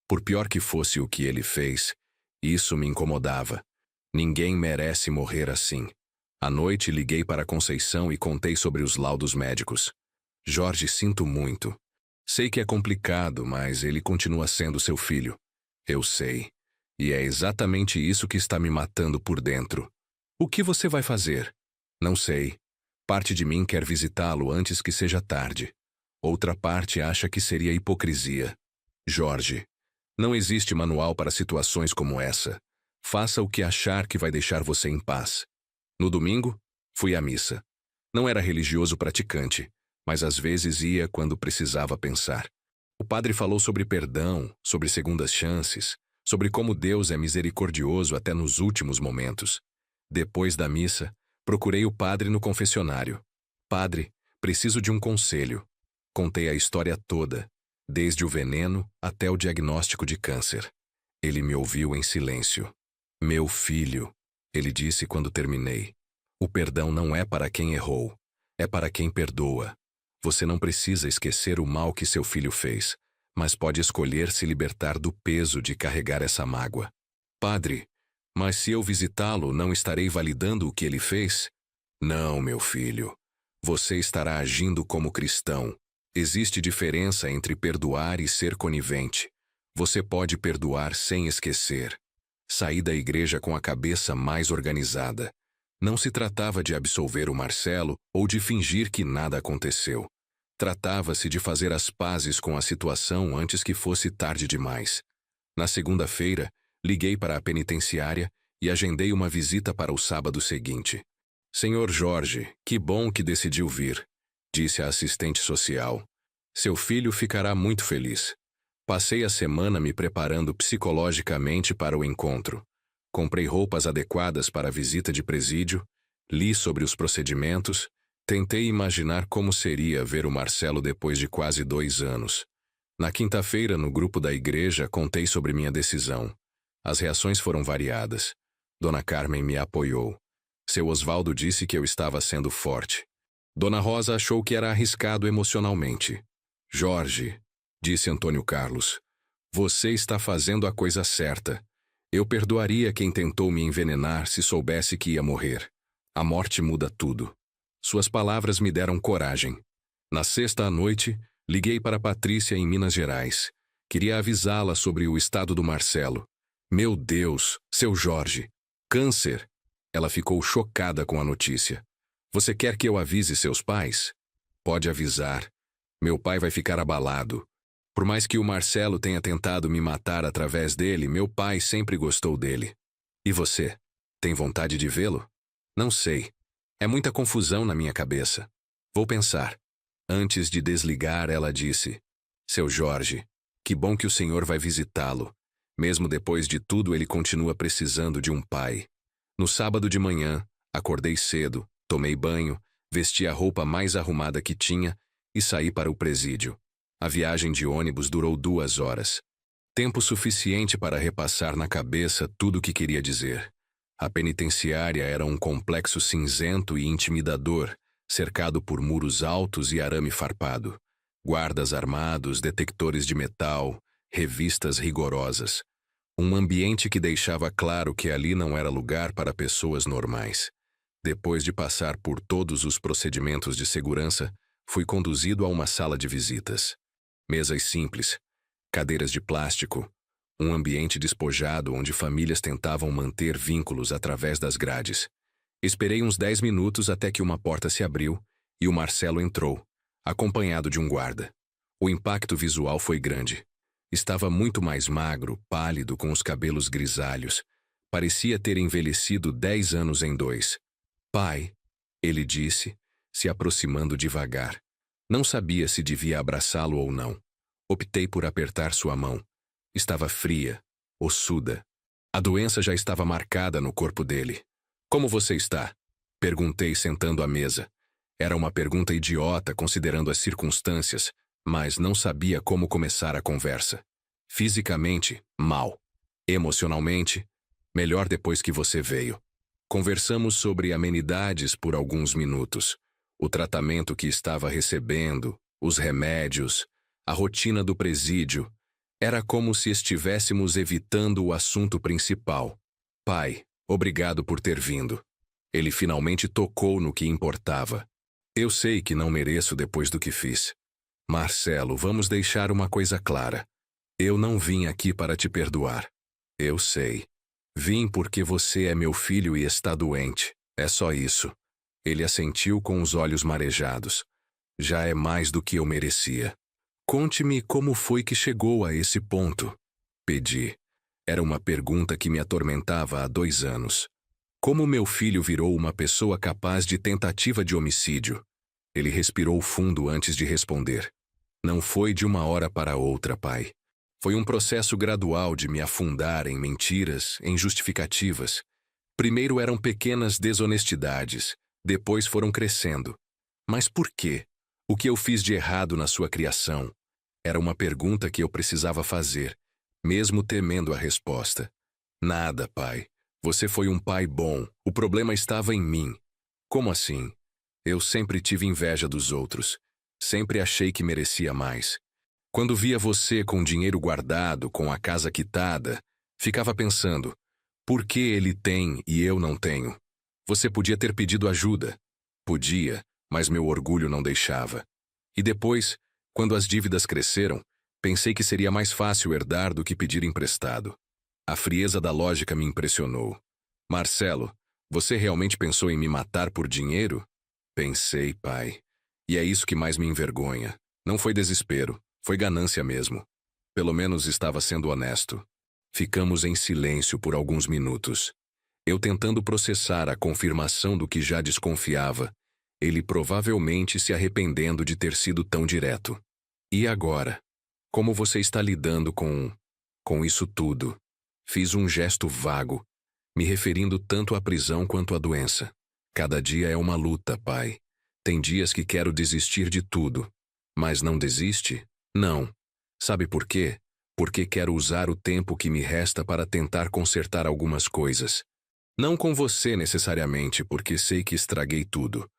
Por pior que fosse o que ele fez, isso me incomodava. Ninguém merece morrer assim. À noite liguei para Conceição e contei sobre os laudos médicos. Jorge, sinto muito. Sei que é complicado, mas ele continua sendo seu filho. Eu sei. E é exatamente isso que está me matando por dentro. O que você vai fazer? Não sei. Parte de mim quer visitá-lo antes que seja tarde. Outra parte acha que seria hipocrisia. Jorge, não existe manual para situações como essa. Faça o que achar que vai deixar você em paz. No domingo, fui à missa. Não era religioso praticante, mas às vezes ia quando precisava pensar. O padre falou sobre perdão, sobre segundas chances, sobre como Deus é misericordioso até nos últimos momentos. Depois da missa, procurei o padre no confessionário. Padre, preciso de um conselho. Contei a história toda, desde o veneno até o diagnóstico de câncer. Ele me ouviu em silêncio. Meu filho, ele disse quando terminei. O perdão não é para quem errou, é para quem perdoa. Você não precisa esquecer o mal que seu filho fez, mas pode escolher se libertar do peso de carregar essa mágoa. Padre, mas se eu visitá-lo, não estarei validando o que ele fez? Não, meu filho. Você estará agindo como cristão. Existe diferença entre perdoar e ser conivente. Você pode perdoar sem esquecer. Saí da igreja com a cabeça mais organizada. Não se tratava de absolver o Marcelo ou de fingir que nada aconteceu. Tratava-se de fazer as pazes com a situação antes que fosse tarde demais. Na segunda-feira, liguei para a penitenciária e agendei uma visita para o sábado seguinte. Senhor Jorge, que bom que decidiu vir, disse a assistente social. Seu filho ficará muito feliz. Passei a semana me preparando psicologicamente para o encontro. Comprei roupas adequadas para a visita de presídio, li sobre os procedimentos, tentei imaginar como seria ver o Marcelo depois de quase 2 anos. Na quinta-feira, no grupo da igreja, contei sobre minha decisão. As reações foram variadas. Dona Carmen me apoiou. Seu Osvaldo disse que eu estava sendo forte. Dona Rosa achou que era arriscado emocionalmente. Jorge, disse Antônio Carlos, você está fazendo a coisa certa. Eu perdoaria quem tentou me envenenar se soubesse que ia morrer. A morte muda tudo. Suas palavras me deram coragem. Na sexta à noite, liguei para Patrícia em Minas Gerais. Queria avisá-la sobre o estado do Marcelo. Meu Deus, seu Jorge. Câncer. Ela ficou chocada com a notícia. Você quer que eu avise seus pais? Pode avisar. Meu pai vai ficar abalado. Por mais que o Marcelo tenha tentado me matar através dele, meu pai sempre gostou dele. E você? Tem vontade de vê-lo? Não sei. É muita confusão na minha cabeça. Vou pensar. Antes de desligar, ela disse: Seu Jorge, que bom que o senhor vai visitá-lo. Mesmo depois de tudo, ele continua precisando de um pai. No sábado de manhã, acordei cedo, tomei banho, vesti a roupa mais arrumada que tinha e saí para o presídio. A viagem de ônibus durou 2 horas. Tempo suficiente para repassar na cabeça tudo o que queria dizer. A penitenciária era um complexo cinzento e intimidador, cercado por muros altos e arame farpado. Guardas armados, detectores de metal, revistas rigorosas. Um ambiente que deixava claro que ali não era lugar para pessoas normais. Depois de passar por todos os procedimentos de segurança, fui conduzido a uma sala de visitas. Mesas simples, cadeiras de plástico, um ambiente despojado onde famílias tentavam manter vínculos através das grades. Esperei uns 10 minutos até que uma porta se abriu e o Marcelo entrou, acompanhado de um guarda. O impacto visual foi grande. Estava muito mais magro, pálido, com os cabelos grisalhos. Parecia ter envelhecido 10 anos em 2. Pai, ele disse, se aproximando devagar. Não sabia se devia abraçá-lo ou não. Optei por apertar sua mão. Estava fria, ossuda. A doença já estava marcada no corpo dele. Como você está? Perguntei sentando à mesa. Era uma pergunta idiota considerando as circunstâncias, mas não sabia como começar a conversa. Fisicamente, mal. Emocionalmente, melhor depois que você veio. Conversamos sobre amenidades por alguns minutos. O tratamento que estava recebendo, os remédios, a rotina do presídio. Era como se estivéssemos evitando o assunto principal. Pai, obrigado por ter vindo. Ele finalmente tocou no que importava. Eu sei que não mereço depois do que fiz. Marcelo, vamos deixar uma coisa clara. Eu não vim aqui para te perdoar. Eu sei. Vim porque você é meu filho e está doente. É só isso. Ele assentiu com os olhos marejados. Já é mais do que eu merecia. Conte-me como foi que chegou a esse ponto. Pedi. Era uma pergunta que me atormentava há 2 anos. Como meu filho virou uma pessoa capaz de tentativa de homicídio? Ele respirou fundo antes de responder. Não foi de uma hora para outra, pai. Foi um processo gradual de me afundar em mentiras, em justificativas. Primeiro eram pequenas desonestidades, depois foram crescendo. Mas por quê? O que eu fiz de errado na sua criação? Era uma pergunta que eu precisava fazer, mesmo temendo a resposta. Nada, pai. Você foi um pai bom. O problema estava em mim. Como assim? Eu sempre tive inveja dos outros. Sempre achei que merecia mais. Quando via você com dinheiro guardado, com a casa quitada, ficava pensando, por que ele tem e eu não tenho? Você podia ter pedido ajuda. Podia, mas meu orgulho não deixava. E depois, quando as dívidas cresceram, pensei que seria mais fácil herdar do que pedir emprestado. A frieza da lógica me impressionou. Marcelo, você realmente pensou em me matar por dinheiro? Pensei, pai. E é isso que mais me envergonha. Não foi desespero, foi ganância mesmo. Pelo menos estava sendo honesto. Ficamos em silêncio por alguns minutos. Eu tentando processar a confirmação do que já desconfiava, ele provavelmente se arrependendo de ter sido tão direto. E agora? Como você está lidando com isso tudo? Fiz um gesto vago, me referindo tanto à prisão quanto à doença. Cada dia é uma luta, pai. Tem dias que quero desistir de tudo. Mas não desiste? Não. Sabe por quê? Porque quero usar o tempo que me resta para tentar consertar algumas coisas. Não com você necessariamente, porque sei que estraguei tudo,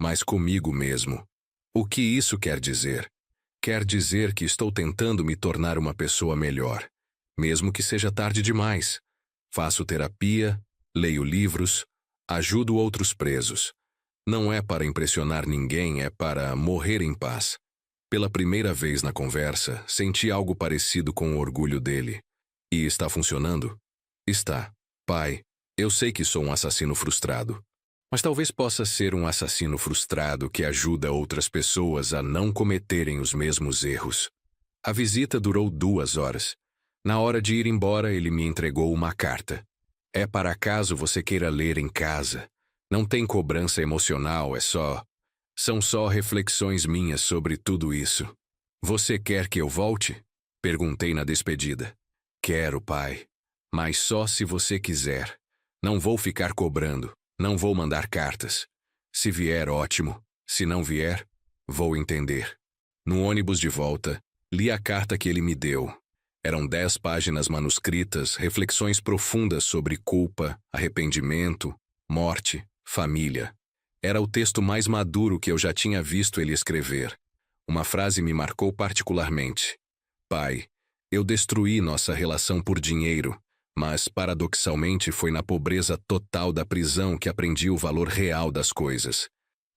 mas comigo mesmo. O que isso quer dizer? Quer dizer que estou tentando me tornar uma pessoa melhor, mesmo que seja tarde demais. Faço terapia, leio livros, ajudo outros presos. Não é para impressionar ninguém, é para morrer em paz. Pela primeira vez na conversa, senti algo parecido com o orgulho dele. E está funcionando? Está. Pai, eu sei que sou um assassino frustrado. Mas talvez possa ser um assassino frustrado que ajuda outras pessoas a não cometerem os mesmos erros. A visita durou 2 horas. Na hora de ir embora, ele me entregou uma carta. É para caso você queira ler em casa. Não tem cobrança emocional, São só reflexões minhas sobre tudo isso. Você quer que eu volte? Perguntei na despedida. Quero, pai. Mas só se você quiser. Não vou ficar cobrando. Não vou mandar cartas. Se vier, ótimo. Se não vier, vou entender. No ônibus de volta, li a carta que ele me deu. Eram 10 páginas manuscritas, reflexões profundas sobre culpa, arrependimento, morte, família. Era o texto mais maduro que eu já tinha visto ele escrever. Uma frase me marcou particularmente. Pai, eu destruí nossa relação por dinheiro, mas paradoxalmente foi na pobreza total da prisão que aprendi o valor real das coisas.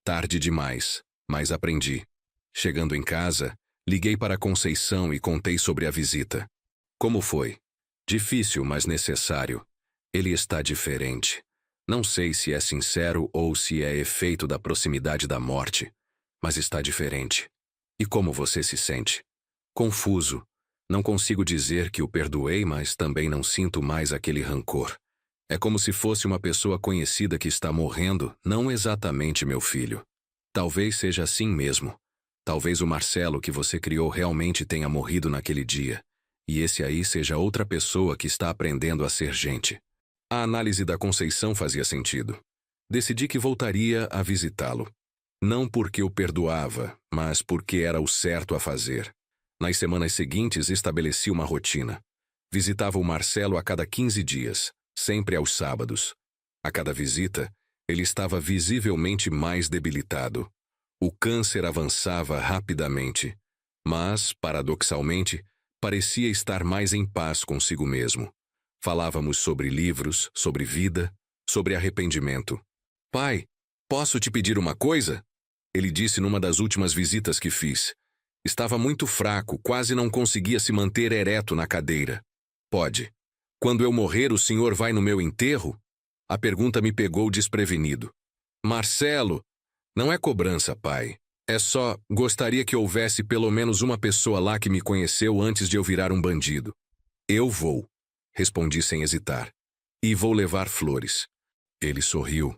Tarde demais, mas aprendi. Chegando em casa, liguei para Conceição e contei sobre a visita. Como foi? Difícil, mas necessário. Ele está diferente. Não sei se é sincero ou se é efeito da proximidade da morte, mas está diferente. E como você se sente? Confuso. Não consigo dizer que o perdoei, mas também não sinto mais aquele rancor. É como se fosse uma pessoa conhecida que está morrendo, não exatamente meu filho. Talvez seja assim mesmo. Talvez o Marcelo que você criou realmente tenha morrido naquele dia. E esse aí seja outra pessoa que está aprendendo a ser gente. A análise da Conceição fazia sentido. Decidi que voltaria a visitá-lo. Não porque o perdoava, mas porque era o certo a fazer. Nas semanas seguintes, estabeleci uma rotina. Visitava o Marcelo a cada 15 dias, sempre aos sábados. A cada visita, ele estava visivelmente mais debilitado. O câncer avançava rapidamente, mas, paradoxalmente, parecia estar mais em paz consigo mesmo. Falávamos sobre livros, sobre vida, sobre arrependimento. Pai, posso te pedir uma coisa? Ele disse numa das últimas visitas que fiz. Estava muito fraco, quase não conseguia se manter ereto na cadeira. Pode. Quando eu morrer, o senhor vai no meu enterro? A pergunta me pegou desprevenido. Marcelo, não é cobrança, pai. É só, gostaria que houvesse pelo menos uma pessoa lá que me conheceu antes de eu virar um bandido. Eu vou, respondi sem hesitar. E vou levar flores. Ele sorriu,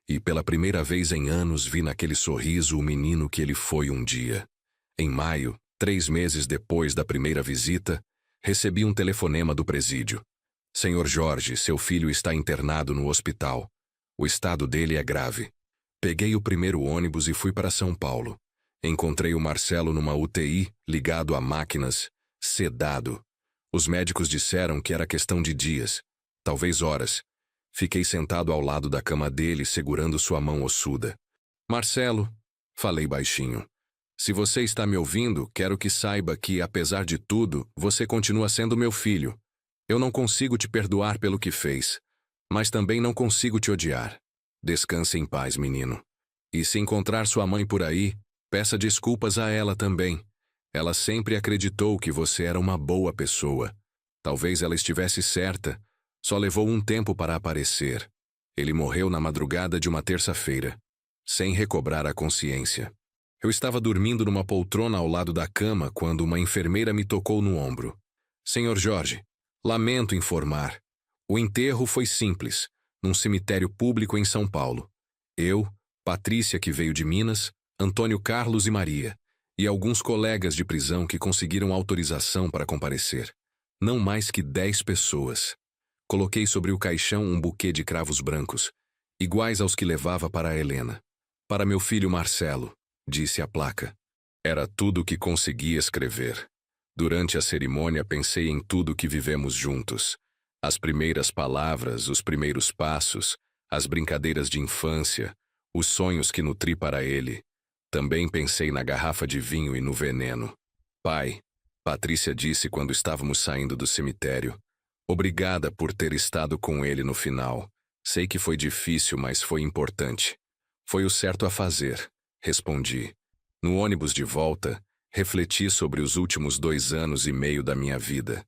e pela primeira vez em anos vi naquele sorriso o menino que ele foi um dia. Em maio, 3 meses depois da primeira visita, recebi um telefonema do presídio. Senhor Jorge, seu filho está internado no hospital. O estado dele é grave. Peguei o primeiro ônibus e fui para São Paulo. Encontrei o Marcelo numa UTI, ligado a máquinas, sedado. Os médicos disseram que era questão de dias, talvez horas. Fiquei sentado ao lado da cama dele, segurando sua mão ossuda. Marcelo, falei baixinho. Se você está me ouvindo, quero que saiba que, apesar de tudo, você continua sendo meu filho. Eu não consigo te perdoar pelo que fez, mas também não consigo te odiar. Descanse em paz, menino. E se encontrar sua mãe por aí, peça desculpas a ela também. Ela sempre acreditou que você era uma boa pessoa. Talvez ela estivesse certa. Só levou um tempo para aparecer. Ele morreu na madrugada de uma terça-feira, sem recobrar a consciência. Eu estava dormindo numa poltrona ao lado da cama quando uma enfermeira me tocou no ombro. Senhor Jorge, lamento informar. O enterro foi simples, num cemitério público em São Paulo. Eu, Patrícia, que veio de Minas, Antônio Carlos e Maria, e alguns colegas de prisão que conseguiram autorização para comparecer. Não mais que 10 pessoas. Coloquei sobre o caixão um buquê de cravos brancos, iguais aos que levava para a Helena. Para meu filho Marcelo, disse a placa. Era tudo o que consegui escrever. Durante a cerimônia pensei em tudo que vivemos juntos. As primeiras palavras, os primeiros passos, as brincadeiras de infância, os sonhos que nutri para ele. Também pensei na garrafa de vinho e no veneno. Pai, Patrícia disse quando estávamos saindo do cemitério. Obrigada por ter estado com ele no final. Sei que foi difícil, mas foi importante. Foi o certo a fazer, respondi. No ônibus de volta, refleti sobre os últimos 2 anos e meio da minha vida.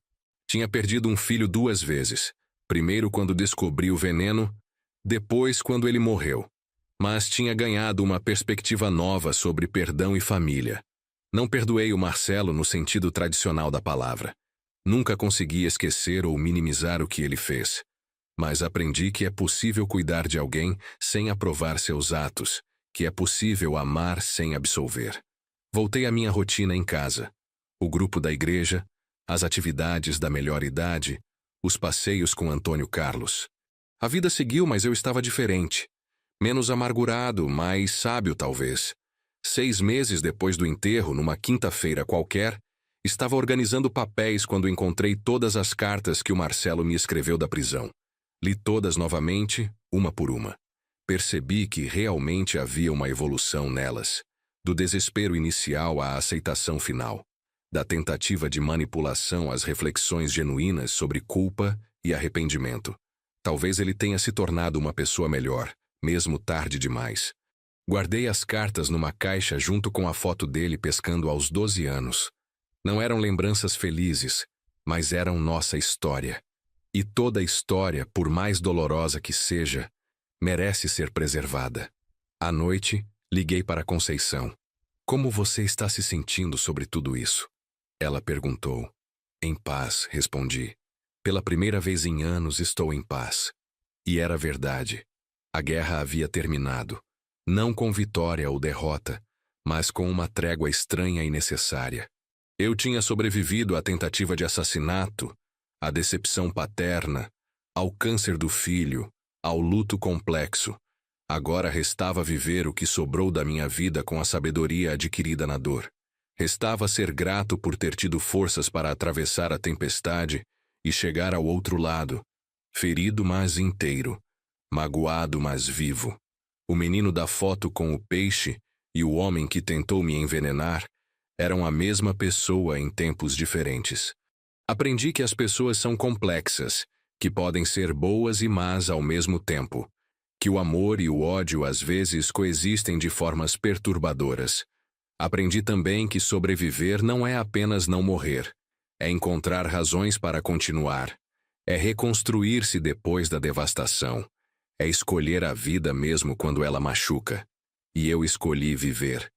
Tinha perdido um filho 2 vezes. Primeiro quando descobri o veneno, depois quando ele morreu. Mas tinha ganhado uma perspectiva nova sobre perdão e família. Não perdoei o Marcelo no sentido tradicional da palavra. Nunca consegui esquecer ou minimizar o que ele fez. Mas aprendi que é possível cuidar de alguém sem aprovar seus atos, que é possível amar sem absolver. Voltei à minha rotina em casa. O grupo da igreja, as atividades da melhor idade, os passeios com Antônio Carlos. A vida seguiu, mas eu estava diferente. Menos amargurado, mais sábio talvez. 6 meses depois do enterro, numa quinta-feira qualquer, estava organizando papéis quando encontrei todas as cartas que o Marcelo me escreveu da prisão. Li todas novamente, uma por uma. Percebi que realmente havia uma evolução nelas, do desespero inicial à aceitação final, da tentativa de manipulação às reflexões genuínas sobre culpa e arrependimento. Talvez ele tenha se tornado uma pessoa melhor, mesmo tarde demais. Guardei as cartas numa caixa junto com a foto dele pescando aos 12 anos. Não eram lembranças felizes, mas eram nossa história. E toda história, por mais dolorosa que seja, merece ser preservada. À noite, liguei para Conceição. Como você está se sentindo sobre tudo isso? Ela perguntou. Em paz, respondi. Pela primeira vez em anos estou em paz. E era verdade. A guerra havia terminado. Não com vitória ou derrota, mas com uma trégua estranha e necessária. Eu tinha sobrevivido à tentativa de assassinato, à decepção paterna, ao câncer do filho, ao luto complexo. Agora restava viver o que sobrou da minha vida com a sabedoria adquirida na dor. Restava ser grato por ter tido forças para atravessar a tempestade e chegar ao outro lado, ferido mas inteiro, magoado mas vivo. O menino da foto com o peixe e o homem que tentou me envenenar eram a mesma pessoa em tempos diferentes. Aprendi que as pessoas são complexas, que podem ser boas e más ao mesmo tempo, que o amor e o ódio às vezes coexistem de formas perturbadoras. Aprendi também que sobreviver não é apenas não morrer, é encontrar razões para continuar, é reconstruir-se depois da devastação, é escolher a vida mesmo quando ela machuca. E eu escolhi viver.